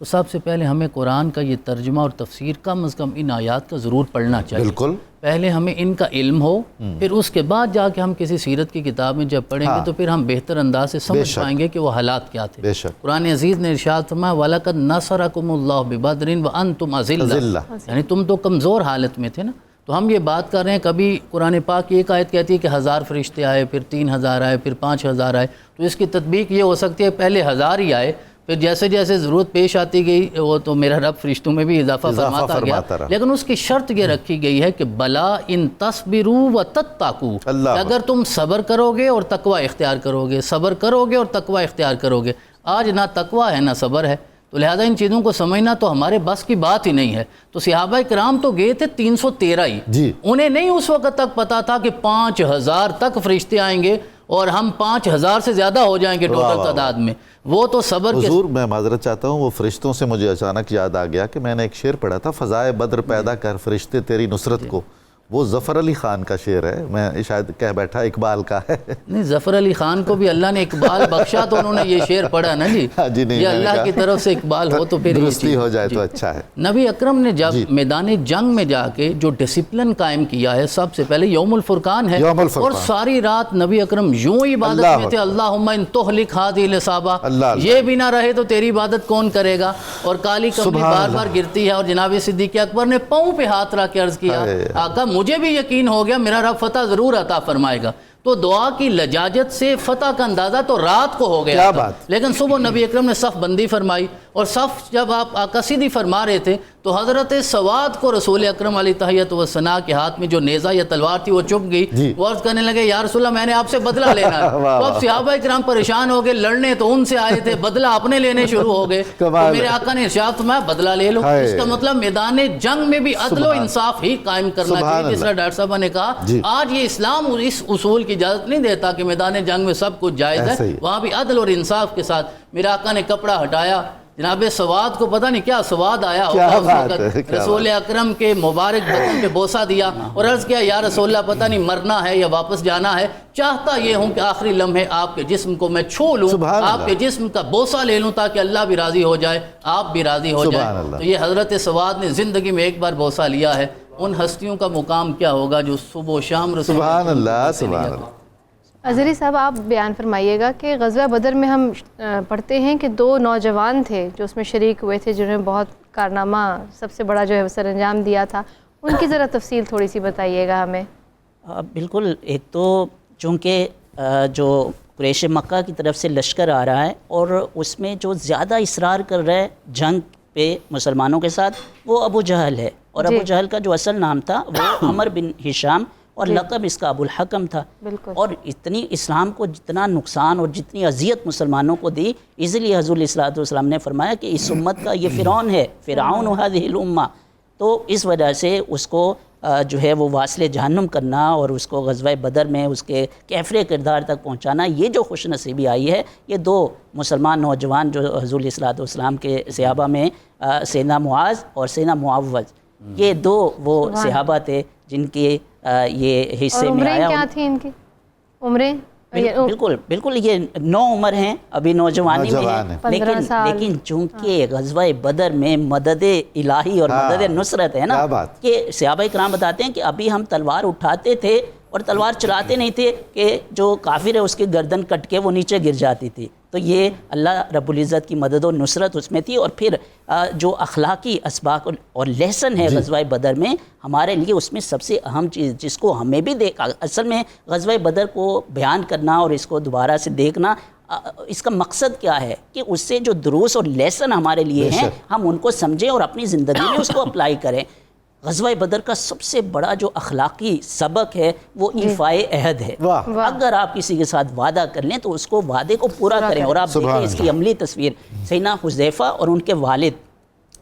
تو سب سے پہلے ہمیں قرآن کا یہ ترجمہ اور تفسیر کم از کم ان آیات کا ضرور پڑھنا چاہیے. بالکل. پہلے ہمیں ان کا علم ہو، پھر اس کے بعد جا کے ہم کسی سیرت کی کتاب میں جب پڑھیں گے تو پھر ہم بہتر انداز سے سمجھ پائیں گے کہ وہ حالات کیا تھے. قرآن عزیز نے ارشاد فرمایا وَلَقَدْ نَصَرَكُمُ اللَّهُ بِبَدْرٍ وَأَنْتُمْ أَذِلَّةٌ، یعنی تم تو کمزور حالت میں تھے نا. تو ہم یہ بات کر رہے ہیں، کبھی قرآن پاک کی ایک آیت کہتی ہے کہ 1000 فرشتے آئے، پھر 3000 آئے، پھر 5000 آئے، تو اس کی تطبیق یہ ہو سکتی ہے پہلے 1000 ہی آئے، پھر جیسے جیسے ضرورت پیش آتی گئی وہ تو میرا رب فرشتوں میں بھی اضافہ فرماتا گیا. لیکن اس کی شرط یہ رکھی گئی ہے کہ بلا ان تصبروا وتتقوا، اگر تم صبر کرو گے اور تقوی اختیار کرو گے، صبر کرو گے اور تقوی اختیار کرو گے. آج نہ تقوی ہے نہ صبر ہے، تو لہذا ان چیزوں کو سمجھنا تو ہمارے بس کی بات ہی نہیں ہے. تو صحابہ کرام تو گئے تھے 313 ہی. جی. انہیں نہیں اس وقت تک پتا تھا کہ 5000 تک فرشتے آئیں گے اور ہم 5000 سے زیادہ ہو جائیں گے ٹوٹل تعداد میں. وہ تو صبر کے. حضور میں معذرت چاہتا ہوں، وہ فرشتوں سے مجھے اچانک یاد آ گیا کہ میں نے ایک شعر پڑھا تھا، فضائے بدر پیدا کر فرشتے تیری نصرت کو. وہ ظفر علی خان کا شعر ہے، میں شاید کہہ بیٹھا اقبال کا ہے. نہیں، ظفر علی خان کو بھی اللہ نے اقبال بخشا تو انہوں نے یہ شعر پڑھا نا جی. یہ اللہ کی طرف سے اقبال ہو تو پھر درستی ہو جائے تو اچھا ہے. نبی اکرم نے جب میدان جنگ میں جا کے جو ڈسپلن قائم کیا ہے، سب سے پہلے یوم الفرقان ہے، اور ساری رات نبی اکرم یوں عبادت میں تھے، اللہم ان تہلک ہذہ العصابہ، یہ بھی نہ رہے تو تیری عبادت کون کرے گا. اور کالی کملی بار بار گرتی ہے، اور جناب صدیق اکبر نے پاؤں پہ ہاتھ رکھ کے عرض کیا آقا مجھے بھی یقین ہو گیا میرا رب فتح ضرور عطا فرمائے گا. تو دعا کی لجاجت سے فتح کا اندازہ تو رات کو ہو گیا تھا، لیکن صبح نبی اکرم نے صف بندی فرمائی، اور صف جب آپ آقا سیدھی فرما رہے تھے تو حضرت سواد کو رسول اکرم علیہ تحیت و ثنا کے ہاتھ میں جو نیزہ یا تلوار تھی وہ چپ گئی. وہ عرض کرنے لگے یا رسول اللہ میں نے آپ سے بدلہ لینا ہے. تو اب صحابہ کرام پریشان ہو گئے، لڑنے تو ان سے آئے تھے، بدلہ اپنے لینے شروع ہو گئے. تو میرے آقا نے ارشاد فرمایا بدلہ لے لو. اس کا مطلب میدان جنگ میں بھی عدل و انصاف ہی قائم کرنا چاہیے. جس طرح ڈاکٹر صاحب نے کہا آج یہ اسلام اس اصول کی اجازت نہیں دیتا کہ میدان جنگ میں سب کچھ جائز ہے، وہاں بھی عدل اور انصاف کے ساتھ. میرے آقا نے کپڑا ہٹایا، جناب سواد کو پتہ نہیں کیا سواد آیا ہوگا اس وقت، رسول اکرم کے مبارک بدن پہ بوسہ دیا اور عرض کیا یا رسول اللہ پتہ نہیں مرنا ہے یا واپس جانا ہے، چاہتا یہ ہوں کہ آخری لمحے آپ کے جسم کو میں چھو لوں، آپ کے جسم کا بوسہ لے لوں تاکہ اللہ بھی راضی ہو جائے، آپ بھی راضی ہو جائے. تو یہ حضرت سواد نے زندگی میں ایک بار بوسہ لیا ہے. ان ہستیوں کا مقام کیا ہوگا جو صبح و شام رسول سبحان اللہ سبحان اللہ. عزیزی صاحب آپ بیان فرمائیے گا کہ غزوہ بدر میں ہم پڑھتے ہیں کہ 2 نوجوان تھے جو اس میں شریک ہوئے تھے، جنہوں نے بہت کارنامہ سب سے بڑا جو ہے سر انجام دیا تھا. ان کی ذرا تفصیل تھوڑی سی بتائیے گا ہمیں. بالکل. ایک تو چونکہ جو قریش مکہ کی طرف سے لشکر آ رہا ہے اور اس میں جو زیادہ اصرار کر رہا ہے جنگ پہ مسلمانوں کے ساتھ وہ ابو جہل ہے. اور ابو جہل کا جو اصل نام تھا وہ عمر بن ہشام، اور لقب اس کا ابوالحکم تھا. اور اتنی اسلام کو جتنا نقصان اور جتنی اذیت مسلمانوں کو دی، اس لیے حضور علیہ الصلوۃ والسلام نے فرمایا کہ اس امت کا یہ فرعون ہے، فرعون هذه الامہ. تو اس وجہ سے اس کو جو ہے وہ واصل جہنم کرنا اور اس کو غزوہ بدر میں اس کے کیفر کردار تک پہنچانا، یہ جو خوش نصیبی آئی ہے، یہ دو مسلمان نوجوان جو حضور علیہ الصلوۃ والسلام کے صحابہ میں سیدنا معاذ اور سیدنا معوذ، یہ دو وہ صحابہ تھے جن کے یہ حصے میں آیا. کیا تھی ان کی عمریں؟ بالکل یہ نو عمر ہیں، ابھی نوجوانی میں ہیں، لیکن چونکہ غزوہ بدر میں مدد الہی اور مدد نصرت ہے نا، کہ صحابہ کرام بتاتے ہیں کہ ابھی ہم تلوار اٹھاتے تھے اور تلوار چلاتے نہیں تھے کہ جو کافر ہے اس کی گردن کٹ کے وہ نیچے گر جاتی تھی. تو یہ اللہ رب العزت کی مدد و نصرت اس میں تھی. اور پھر جو اخلاقی اسباق اور لیسن ہے غزوہ بدر میں ہمارے لیے، اس میں سب سے اہم چیز جس کو ہمیں بھی دیکھا، اصل میں غزوہ بدر کو بیان کرنا اور اس کو دوبارہ سے دیکھنا، اس کا مقصد کیا ہے کہ اس سے جو دروس اور لیسن ہمارے لیے ہیں ہم ان کو سمجھیں اور اپنی زندگی میں اس کو اپلائی کریں. غزوہ بدر کا سب سے بڑا جو اخلاقی سبق ہے وہ ایفائے عہد ہے. اگر آپ کسی کے ساتھ وعدہ کر لیں تو اس کو وعدے کو پورا کریں. اور آپ دیکھیں اس کی عملی تصویر، سیدنا حذیفہ اور ان کے والد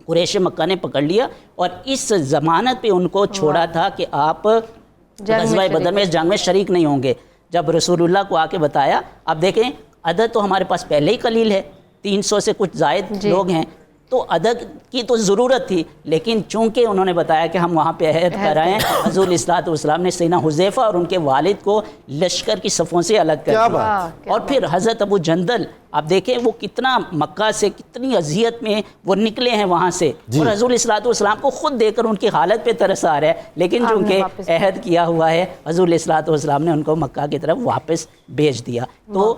قریش مکہ نے پکڑ لیا اور اس ضمانت پہ ان کو چھوڑا تھا کہ آپ غزوہ بدر میں اس جنگ میں شریک نہیں ہوں گے. جب رسول اللہ کو آ کے بتایا، آپ دیکھیں عدد تو ہمارے پاس پہلے ہی قلیل ہے، 300 سے کچھ زائد لوگ ہیں، تو عدد کی تو ضرورت تھی، لیکن چونکہ انہوں نے بتایا کہ ہم وہاں پہ عہد کر رہے ہیں، حضور علیہ الصلوۃ والسلام نے سیدنا حذیفہ اور ان کے والد کو لشکر کی صفوں سے الگ کر دیا. اور پھر حضرت ابو جندل، آپ دیکھیں وہ کتنا مکہ سے کتنی اذیت میں وہ نکلے ہیں وہاں سے، اور حضور علیہ الصلوۃ والسلام کو خود دیکھ کر ان کی حالت پہ ترس آ رہا ہے، لیکن چونکہ عہد کیا ہوا ہے حضور علیہ الصلوۃ والسلام نے ان کو مکہ کی طرف واپس بھیج دیا. تو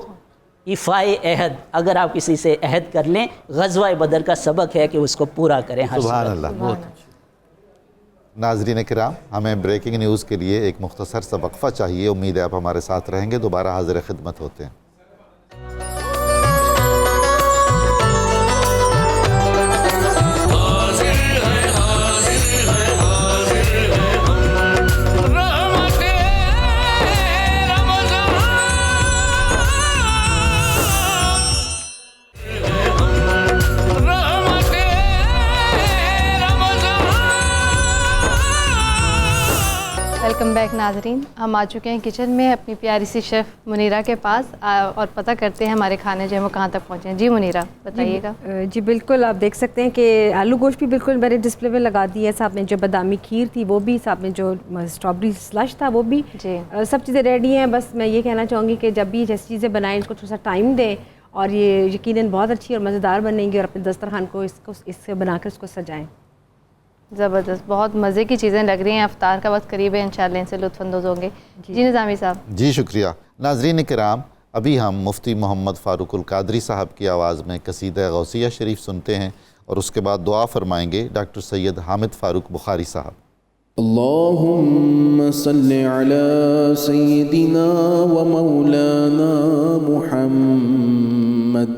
ایفائے عہد، اگر آپ کسی سے عہد کر لیں، غزوہ بدر کا سبق ہے کہ اس کو پورا کریں. سبحان اللہ. ناظرین کرام، ہمیں بریکنگ نیوز کے لیے ایک مختصر سا وقفہ چاہیے. امید ہے آپ ہمارے ساتھ رہیں گے. دوبارہ حاضر خدمت ہوتے ہیں. ویلکم بیک ناظرین. ہم آ چکے ہیں کچن میں اپنی پیاری سی شیف منیرہ کے پاس اور پتہ کرتے ہیں ہمارے کھانے جو ہیں وہ کہاں تک پہنچے ہیں. جی منیرہ بتائیے گا. جی بالکل، آپ دیکھ سکتے ہیں کہ آلو گوشت بھی بالکل میرے ڈسپلے میں لگا دی ہے، ساتھ میں جو بادامی کھیر تھی وہ بھی، ساتھ میں جو اسٹرابری سلش تھا وہ بھی، سب چیزیں ریڈی ہیں. بس میں یہ کہنا چاہوں گی کہ جب بھی جیسی چیزیں بنائیں اس کو تھوڑا سا ٹائم دیں، اور یہ یقیناً بہت اچھی اور مزیدار بنیں گی، اور اپنے دسترخوان کو اس سے بنا کر اس کو سجائیں. زبردست، بہت مزے کی چیزیں لگ رہی ہیں. افطار کا وقت قریب ہے، انشاءاللہ ان سے لطف اندوز ہوں گے. جی نظامی صاحب. جی شکریہ. ناظرین کرام، ابھی ہم مفتی محمد فاروق القادری صاحب کی آواز میں قصیدہ غوثیہ شریف سنتے ہیں، اور اس کے بعد دعا فرمائیں گے ڈاکٹر سید حامد فاروق بخاری صاحب. اللہم صلی علی سیدنا و مولانا محمد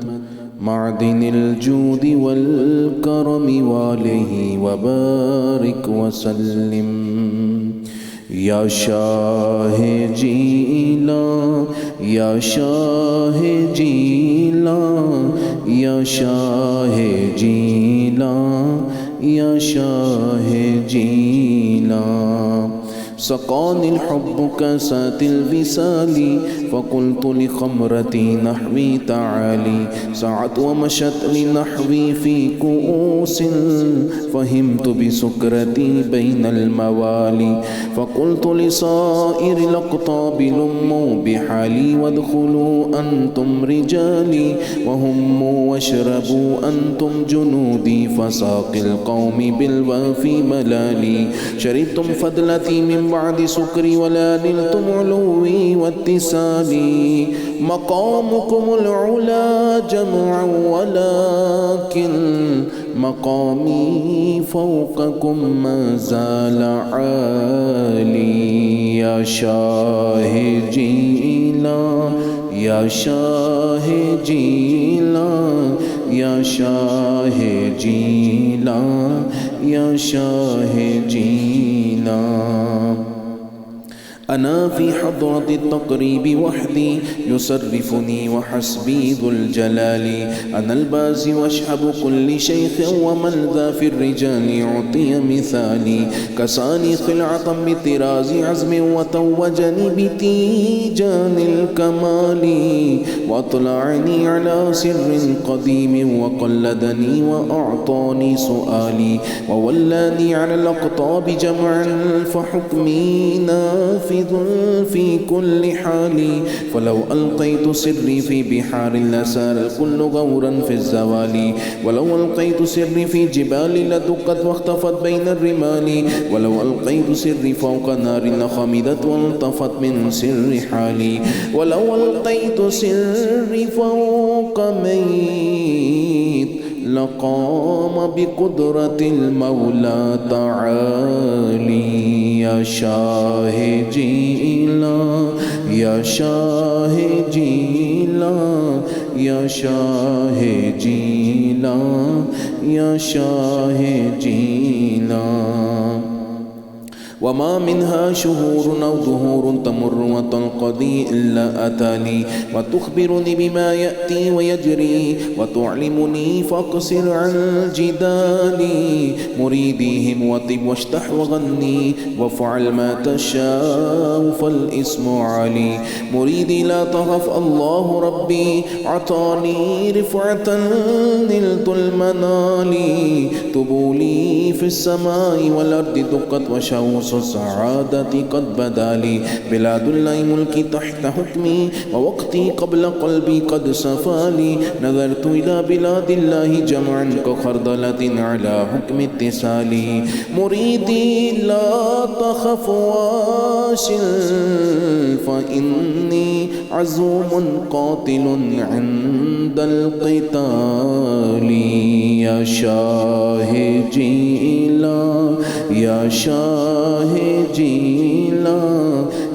معدن الجود والکرم وآلہ وبارک وسلم. یا شاہ جیلان، یا شاہ جیلان، یا شاہ جیلان، یا شاہ جیلان. سقاني الحب كاسات الوصال فقلت لخمرتي نحوي تعالي. سعت ومشت لنحوي في كؤوس فهمت بسكرتي بين الموالي. فقلت لصائر الأقطاب لموا بحالي وادخلوا أنتم رجالي وهموا واشربوا أنتم جنودي فساق القوم بالوافي ملالي. شربتم فضلتي من بعد سكري ولا نلتم علوي واتسالي. مقامكم العلا جمعا ولكن مقامي فوقكم ما زال عالي. يا شاه جيلان، يا شاه جيلان، يا شاه جيلان، يا شاه جيلان. أنا في حضرة التقريب وحدي يصرفني وحسبي ذو الجلال. أنا البازي واشهب كل شيخ ومن ذا في الرجال يعطي مثالي. كساني خلعة بطراز عزم وتوجني بتيجان الكمال. وأطلعني على سر قديم وقلدني وأعطاني سؤالي. وولاني على الأقطاب جمعا فحكمي نافذ في كل حال. فلو ألقيت سري في بحار لسار الكل غورا في الزوال. ولو ألقيت سري في جبال لدقت واختفت بين الرمال. ولو ألقيت سري فوق نار لخمدت والتفت من سر حالي. ولو ألقيت سري فوق ميت لقام بقدرة المولى تعالي. يا شاه جيلا يا شاه جيلا يا شاه جيلا يا شاه جيلا. وما منها شهور أو دهور تمر وتنقضي إلا أتاني. وتخبرني بما يأتي ويجري وتعلمني فاقصر عن جدالي. مريديهم وطب واشتح وغني وافعل ما تشاء فالاسم علي. مريدي لا تخف الله ربي عطاني رفعة نلت المنال. تبولي في السماء والأرض دقت وشوص السعادة قد بدا لي. بلاد الله ملكي تحت حكمي ووقتي قبل قلبي قد صفالي. نظرت إلى بلاد الله جمعا كخردلة على حكم اتصالي. مريدي لا تخف واصل فإني عزوم قاتل عند القتال. يا شاه جيلا يا شاه جيلا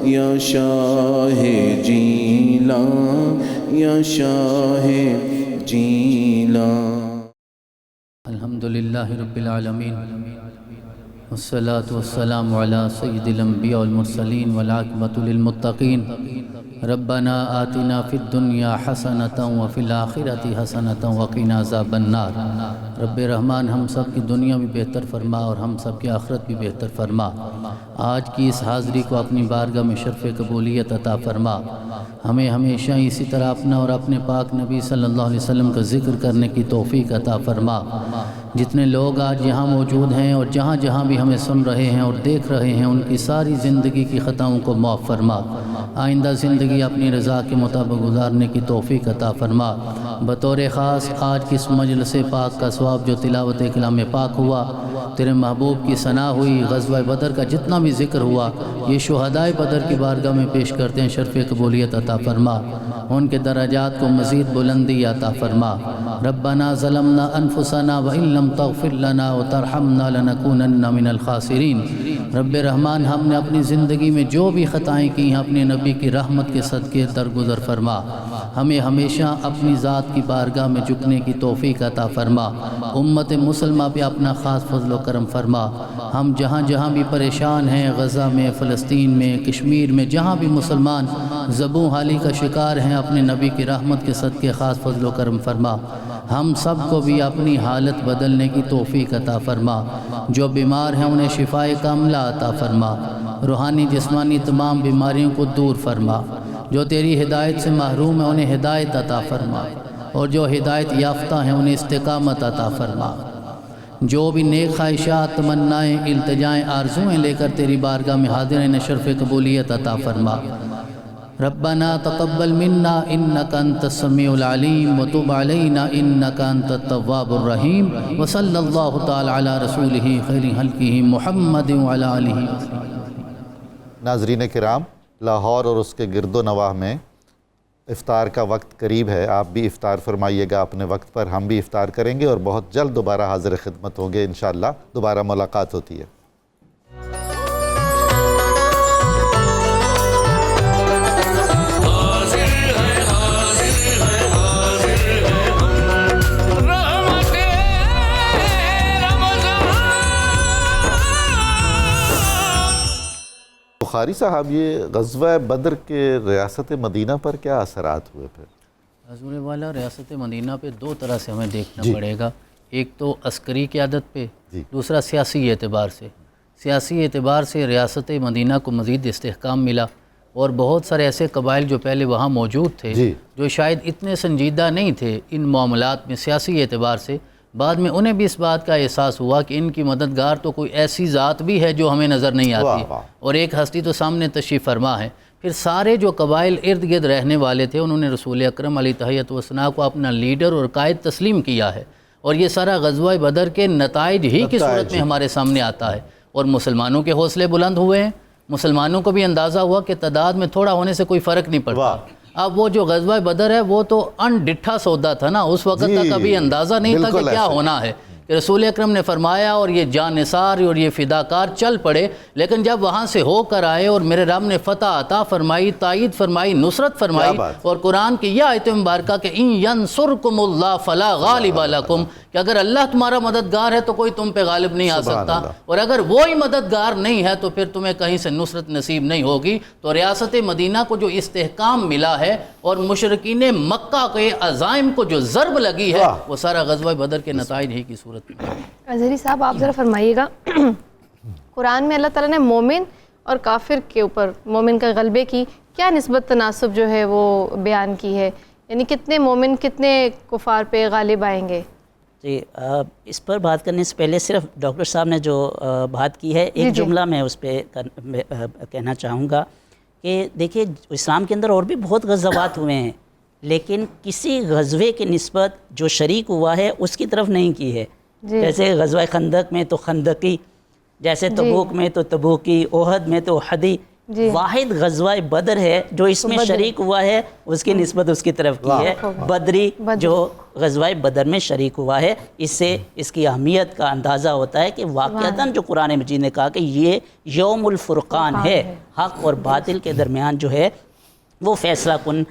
يا شاه جيلا يا شاه جیلا. الحمدللہ رب العالمین والصلاة والسلام على سید الانبیاء والمرسلین والعاقبۃ للمتقین. ربنا آتنا فی الدنیا حسنۃ وفی الآخرۃ حسنۃ وقنا عذاب النار. رب رحمان ہم سب کی دنیا بھی بہتر فرما اور ہم سب کی آخرت بھی بہتر فرما. آج کی اس حاضری کو اپنی بارگاہ میں شرف قبولیت عطا فرما. ہمیں ہمیشہ اسی طرح اپنا اور اپنے پاک نبی صلی اللہ علیہ وسلم کا ذکر کرنے کی توفیق عطا فرما. جتنے لوگ آج یہاں موجود ہیں اور جہاں جہاں بھی ہمیں سن رہے ہیں اور دیکھ رہے ہیں ان کی ساری زندگی کی خطاؤں کو معاف فرما. آئندہ زندگی اپنی رضا کے مطابق گزارنے کی توفیق عطا فرما. بطور خاص آج کی اس مجلس پاک کا ثواب جو تلاوت کلام پاک ہوا، تیرے محبوب کی ثنا ہوئی، غزوہ بدر کا جتنا بھی ذکر ہوا، یہ شہدائے بدر کی بارگاہ میں پیش کرتے ہیں. شرف قبولیت عطا فرما. ان کے درجات کو مزید بلندی عطا فرما. ربنا ظلمنا انفسنا وان لم تغفر لنا وترحمنا لنکونن من الخاسرین. رب رحمان ہم نے اپنی زندگی میں جو بھی خطائیں کی ہیں اپنے نبی کی رحمت کے صدقے درگزر فرما. ہمیں ہمیشہ اپنی ذات کی بارگاہ میں جھکنے کی توفیق عطا فرما. امت مسلمہ پہ اپنا خاص فضل و کرم فرما. ہم جہاں جہاں بھی پریشان ہیں، غزہ میں، فلسطین میں، کشمیر میں، جہاں بھی مسلمان ذبح حالی کا شکار ہیں، اپنے نبی کی رحمت کے صدقے خاص فضل و کرم فرما. ہم سب کو بھی اپنی حالت بدلنے کی توفیق عطا فرما. جو بیمار ہیں انہیں شفائے کاملہ عطا فرما. روحانی جسمانی تمام بیماریوں کو دور فرما. جو تیری ہدایت سے محروم ہیں انہیں ہدایت عطا فرما، اور جو ہدایت یافتہ ہیں انہیں استقامت عطا فرما. جو بھی نیک خواہشات، تمنائیں، التجائیں، آرزویں لے کر تیری بارگاہ میں حاضر ہیں، شرف قبولیت عطا فرما. ربنا تقبل منا انك انت السميع العليم وتب علينا انك انت التواب الرحيم. وصلى الله تعالى على رسوله خير خلقه محمد وعلى آله. ناظرین کرام، لاہور اور اس کے گرد و نواح میں افطار کا وقت قریب ہے. آپ بھی افطار فرمائیے گا اپنے وقت پر. ہم بھی افطار کریں گے اور بہت جلد دوبارہ حاضر خدمت ہوں گے. انشاءاللہ دوبارہ ملاقات ہوتی ہے. قاری صاحب یہ غزوہ بدر کے ریاست مدینہ پر کیا اثرات ہوئے پھر؟ حضور والا ریاست مدینہ پہ دو طرح سے ہمیں دیکھنا پڑے گا، ایک تو عسکری قیادت پہ، دوسرا سیاسی اعتبار سے۔ سیاسی اعتبار سے ریاست مدینہ کو مزید استحکام ملا، اور بہت سارے ایسے قبائل جو پہلے وہاں موجود تھے جو شاید اتنے سنجیدہ نہیں تھے ان معاملات میں سیاسی اعتبار سے، بعد میں انہیں بھی اس بات کا احساس ہوا کہ ان کی مددگار تو کوئی ایسی ذات بھی ہے جو ہمیں نظر نہیں آتی، اور ایک ہستی تو سامنے تشریف فرما ہے۔ پھر سارے جو قبائل ارد گرد رہنے والے تھے انہوں نے رسول اکرم علیہ تحیۃ وثنا کو اپنا لیڈر اور قائد تسلیم کیا ہے، اور یہ سارا غزوہ بدر کے نتائج ہی کی صورت میں ہمارے سامنے آتا ہے، اور مسلمانوں کے حوصلے بلند ہوئے ہیں، مسلمانوں کو بھی اندازہ ہوا کہ تعداد میں تھوڑا ہونے سے کوئی فرق نہیں پڑتا۔ اب وہ جو غزوہ بدر ہے وہ تو انڈٹھا سودا تھا نا، اس وقت تک ابھی اندازہ نہیں تھا کہ کیا ہونا ہے، کہ رسول اکرم نے فرمایا اور یہ جان نثار اور یہ فداکار چل پڑے، لیکن جب وہاں سے ہو کر آئے اور میرے رب نے فتح عطا فرمائی، تائید فرمائی، نصرت فرمائی، اور قرآن کی یہ آیت مبارکہ کہ ان ینصرکم اللہ فلا غالب لکم، کہ اگر اللہ تمہارا مددگار ہے تو کوئی تم پہ غالب نہیں آ سکتا، اور اگر وہی مددگار نہیں ہے تو پھر تمہیں کہیں سے نصرت نصیب نہیں ہوگی۔ تو ریاست مدینہ کو جو استحکام ملا ہے اور مشرکین مکہ کے عزائم کو جو ضرب لگی ہے وہ سارا غزوہ بدر کے نتائج ہی کی صورت میں۔ اظہری صاحب آپ ذرا فرمائیے گا، قرآن میں اللہ تعالیٰ نے مومن اور کافر کے اوپر مومن کا غلبے کی کیا نسبت تناسب جو ہے وہ بیان کی ہے، یعنی کتنے مومن کتنے کفار پہ غالب آئیں گے؟ جی اس پر بات کرنے سے پہلے صرف ڈاکٹر صاحب نے جو بات کی ہے ایک جملہ میں اس پہ کہنا چاہوں گا کہ دیکھیے اسلام کے اندر اور بھی بہت غزوات ہوئے ہیں، لیکن کسی غزوے کی نسبت جو شریک ہوا ہے اس کی طرف نہیں کی ہے۔ جیسے غزوہ خندق میں تو خندقی، جیسے تبوک میں تو تبوکی، احد میں تو احدی، واحد غزوہ بدر ہے جو اس میں شریک ہوا ہے اس کی نسبت اس کی طرف کی ہے، بدری جو غزوہ بدر میں شریک ہوا ہے۔ اس سے اس کی اہمیت کا اندازہ ہوتا ہے کہ واقعتاً جو قرآن مجید نے کہا کہ یہ یوم الفرقان ہے، حق اور باطل کے درمیان جو ہے وہ فیصلہ کن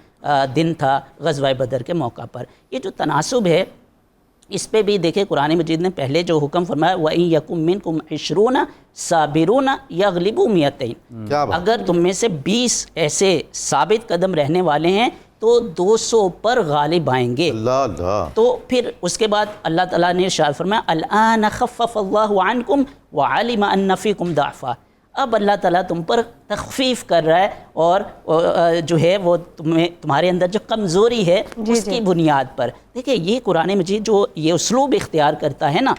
دن تھا غزوہ بدر کے موقع پر۔ یہ جو تناسب ہے اس پہ بھی دیکھیں قرآن مجید نے پہلے جو حکم فرمایا وَإِن يَكُن مِّنكُمْ 20 صَابِرُونَ يَغْلِبُوا 200، اگر تم میں سے 20 ایسے ثابت قدم رہنے والے ہیں تو 200 پر غالب آئیں گے۔ تو پھر اس کے بعد اللہ تعالیٰ نے ارشاد فرمایا الآن خفف اللہ عنکم وعلم ان فیکم ضعفا، اب اللہ تعالیٰ تم پر تخفیف کر رہا ہے اور جو ہے وہ تمہارے اندر جو کمزوری ہے اس کی بنیاد پر۔ دیکھیں یہ قرآن مجید جو یہ اسلوب اختیار کرتا ہے نا،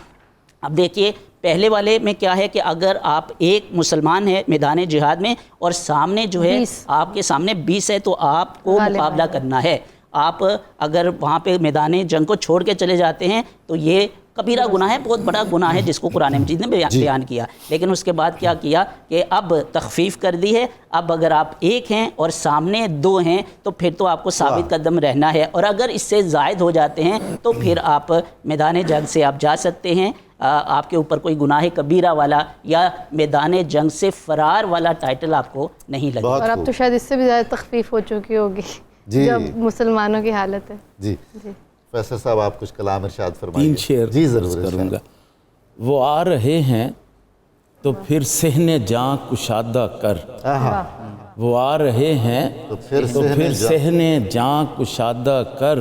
اب دیکھیے پہلے والے میں کیا ہے کہ اگر آپ ایک مسلمان ہے میدان جہاد میں اور سامنے جو ہے آپ کے سامنے 20 ہے تو آپ کو مقابلہ کرنا ہے۔ آپ اگر وہاں پہ میدان جنگ کو چھوڑ کے چلے جاتے ہیں تو یہ کبیرہ گناہ ہے، بہت بڑا گناہ ہے جس کو قرآن مجید نے بیان کیا، لیکن اس کے بعد کیا کیا کہ اب تخفیف کر دی ہے، اب اگر آپ ایک ہیں اور سامنے 2 ہیں تو پھر تو آپ کو ثابت قدم رہنا ہے، اور اگر اس سے زائد ہو جاتے ہیں تو پھر آپ میدان جنگ سے آپ جا سکتے ہیں، آپ کے اوپر کوئی گناہ کبیرہ والا یا میدان جنگ سے فرار والا ٹائٹل آپ کو نہیں لگے۔ اور اب تو شاید اس سے بھی زیادہ تخفیف ہو چکی ہوگی جب مسلمانوں کی حالت ہے۔ جی فیصل صاحب آپ کچھ کلام ارشاد فرمائیے۔ 3 شعر جی ضرور کروں گا۔ وہ آ رہے ہیں تو پھر صحن جاں کشادہ کر، وہ آ رہے ہیں تو پھر صحن جاں کشادہ کر،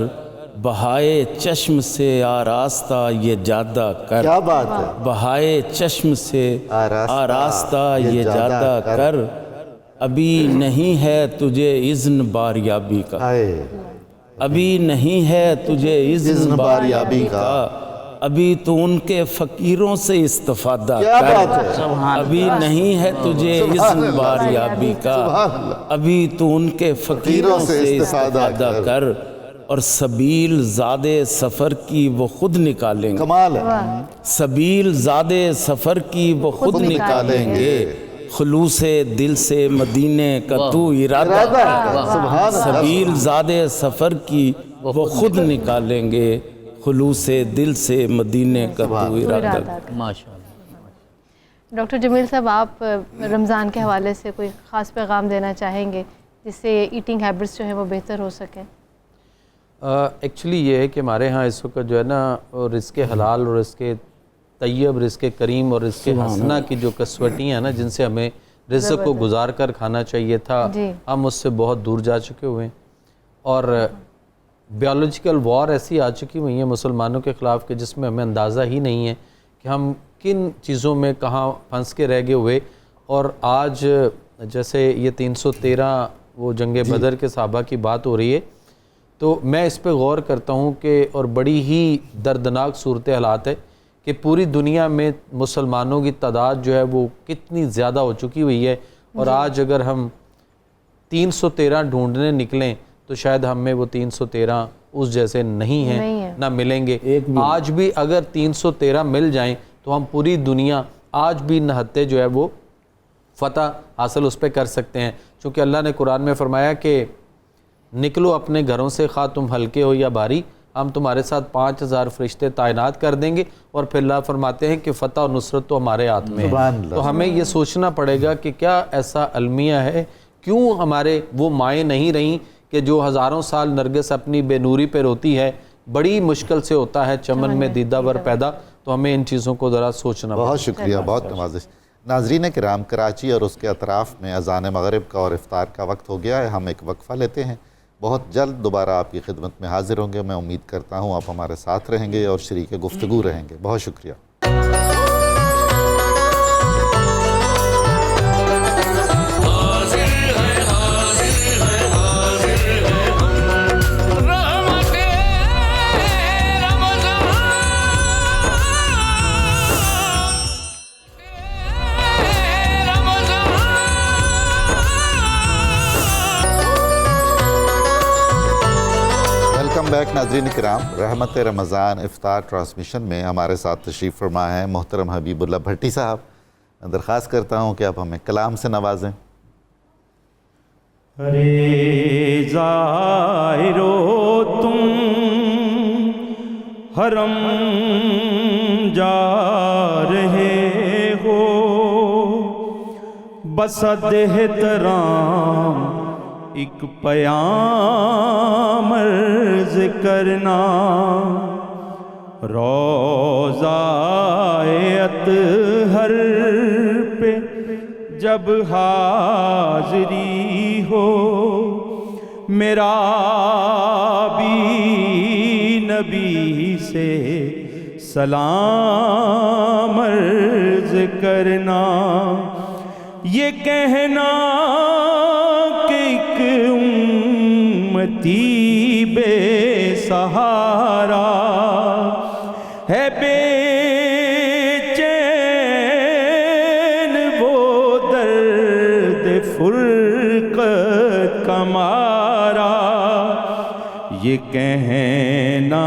بہائے چشم سے آراستہ یہ جادہ کر، کیا بات ہے، بہائے چشم سے آراستہ یہ جادہ کر، ابھی نہیں ہے تجھے اذن باریابی کا، ابھی نہیں ہے تجھے اذن باریابی کا، ابھی تو ان کے فقیروں سے استفادہ کر، ابھی نہیں ہے تجھے اذن باریابی کا، ابھی تو ان کے فقیروں سے استفادہ کر، اور سبیل زاد سفر کی وہ خود نکالیں گے، کمال ہے، سبیل زاد سفر کی وہ خود نکالیں گے، خلوص دل سے مدینے کا تو ارادہ کر، سبیل زاد سفر کی وہ خود نکالیں گے، خلوص دل سے مدینے کا تو ارادہ کر۔ ڈاکٹر جمیل صاحب آپ رمضان کے حوالے سے کوئی خاص پیغام دینا چاہیں گے جس سے ایٹنگ ہیبٹس جو ہیں وہ بہتر ہو سکیں؟ ایکچولی یہ ہے کہ ہمارے ہاں اس وقت جو ہے نا رزق حلال اور رزق طیب، رزق کریم اور رزق حسنہ کی جو کسوٹیاں ہیں نا جن سے ہمیں رزق کو گزار کر کھانا چاہیے تھا، ہم اس سے بہت دور جا چکے ہوئے ہیں، اور بیولوجیکل وار ایسی آ چکی ہوئی ہیں مسلمانوں کے خلاف کہ جس میں ہمیں اندازہ ہی نہیں ہے کہ ہم کن چیزوں میں کہاں پھنس کے رہ گئے ہوئے. اور آج جیسے یہ 313 وہ جنگ بدر کے صحابہ کی بات ہو رہی ہے، تو میں اس پہ غور کرتا ہوں کہ اور بڑی ہی دردناک صورت حالات ہے کہ پوری دنیا میں مسلمانوں کی تعداد جو ہے وہ کتنی زیادہ ہو چکی ہوئی ہے، اور آج اگر ہم 313 ڈھونڈنے نکلیں تو شاید ہمیں وہ 313 اس جیسے نہیں ہیں، نہ ملیں گے. آج بھی اگر 313 مل جائیں تو ہم پوری دنیا آج بھی نہتے جو ہے وہ فتح حاصل اس پہ کر سکتے ہیں، چونکہ اللہ نے قرآن میں فرمایا کہ نکلو اپنے گھروں سے، خواہ تم ہلکے ہو یا بھاری، ہم تمہارے ساتھ 5000 فرشتے تعینات کر دیں گے. اور پھر اللہ فرماتے ہیں کہ فتح اور نصرت تو ہمارے ہاتھ میں ہے. تو ہمیں یہ سوچنا پڑے گا کہ کیا ایسا المیہ ہے، کیوں ہمارے وہ مائیں نہیں رہیں کہ جو ہزاروں سال نرگس اپنی بے نوری پہ روتی ہے، بڑی مشکل سے ہوتا ہے چمن میں دیدہ ور پیدا. تو ہمیں ان چیزوں کو ذرا سوچنا پڑے. بہت شکریہ، بہت نوازش. ناظرین کرام، کراچی اور اس کے اطراف میں اذان مغرب کا اور افطار کا وقت ہو گیا ہے. ہم ایک وقفہ لیتے ہیں، بہت جلد دوبارہ آپ کی خدمت میں حاضر ہوں گے. میں امید کرتا ہوں آپ ہمارے ساتھ رہیں گے اور شریک گفتگو رہیں گے. بہت شکریہ. بیک ناظرین کرام، رحمت رمضان افطار ٹرانسمیشن میں ہمارے ساتھ تشریف فرما ہے محترم حبیب اللہ بھٹی صاحب. میں درخواست کرتا ہوں کہ آپ ہمیں کلام سے نوازیں. ارے زائرو تم حرم جا رہے ہو، بس احترام ایک پیام عرض کرنا. روضہ اطہر پہ جب حاضری ہو، میرا بھی نبی سے سلام عرض کرنا. یہ کہنا امتی بے سہارا ہے، بے چین وہ درد فرقت کا مارا. یہ کہنا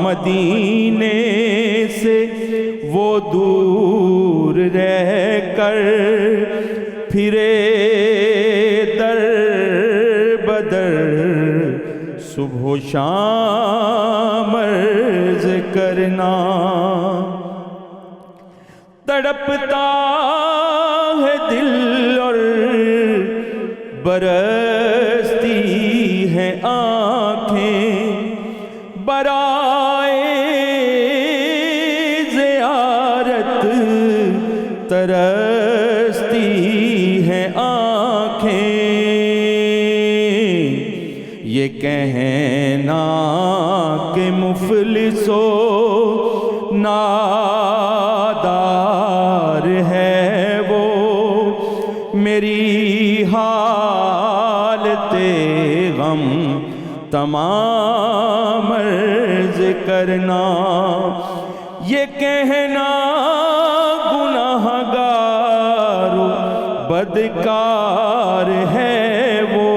مدینے سے وہ دور رہ کر پھرے صبح و شام عرض کرنا. تڑپتا ہے دل اور برستی ہیں آنکھیں، برائے زیارت ترستی ہیں آنکھیں. یہ کہنا کہ مفلس و نادار ہے وہ، میری حالت غم تمام عرض کرنا. یہ کہنا گناہ گار و بدکار ہے وہ،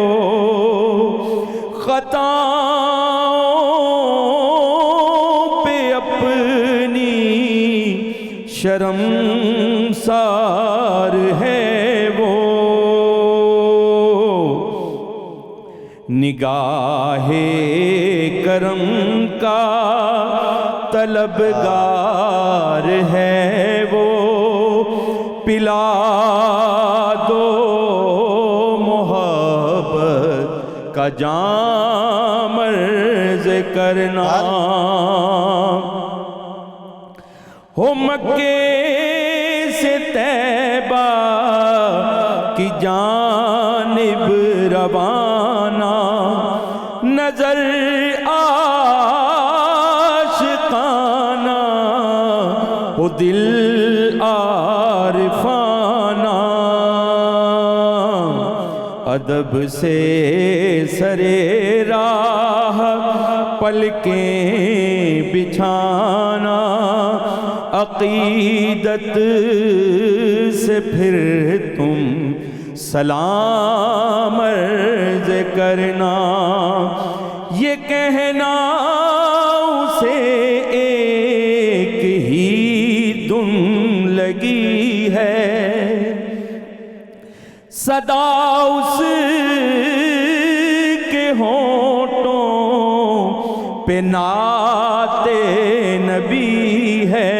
خطاؤں پہ اپنی شرم سار ہے وہ. نگاہ کرم کا طلبگار ہے وہ، پلا دو محبت کا جام عرض کرنا. ہو مکے سے طیبہ جانب روانہ نظر عاشقانہ ہو دل عارفانہ ادب سے سرے راہ پلکیں بچھانا عقیدت سے پھر تم سلام عرض کرنا یہ کہنا اسے ایک ہی دم لگی ہے صدا اس کے ہونٹوں پہ نعت نبی ہے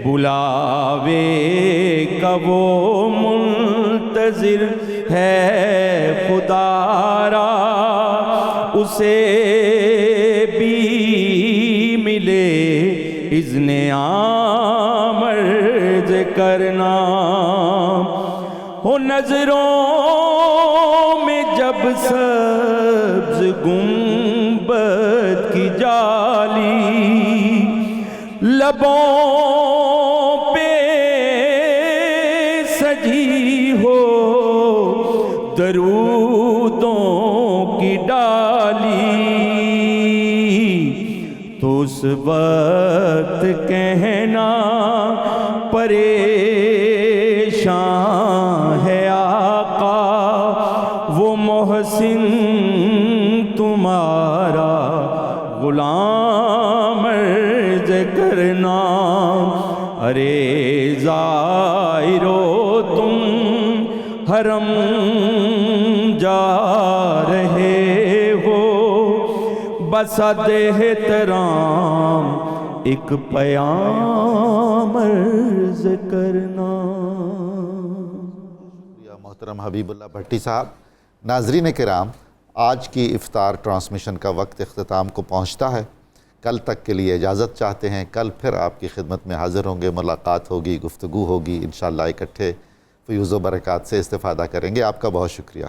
بلاوے کا وہ منتظر ہے خدا را اسے بھی ملے اذن عام عرض کرنا ہو نظروں میں جب سبز گنبد کی جالی لبوں پہ سجی ہو درودوں کی ڈالی تو اس وقت کہنا پریشان ہے آقا وہ محسن تمہارا غلام عرض کرنا ارے زائرو تم حرم جا رہے ہو بس احترام ایک پیام عرض کرنا. محترم حبیب اللہ بھٹی صاحب. ناظرین کرام، آج کی افطار ٹرانسمیشن کا وقت اختتام کو پہنچتا ہے. کل تک کے لیے اجازت چاہتے ہیں. کل پھر آپ کی خدمت میں حاضر ہوں گے، ملاقات ہوگی، گفتگو ہوگی، انشاءاللہ اکٹھے فیوز و برکات سے استفادہ کریں گے. آپ کا بہت شکریہ.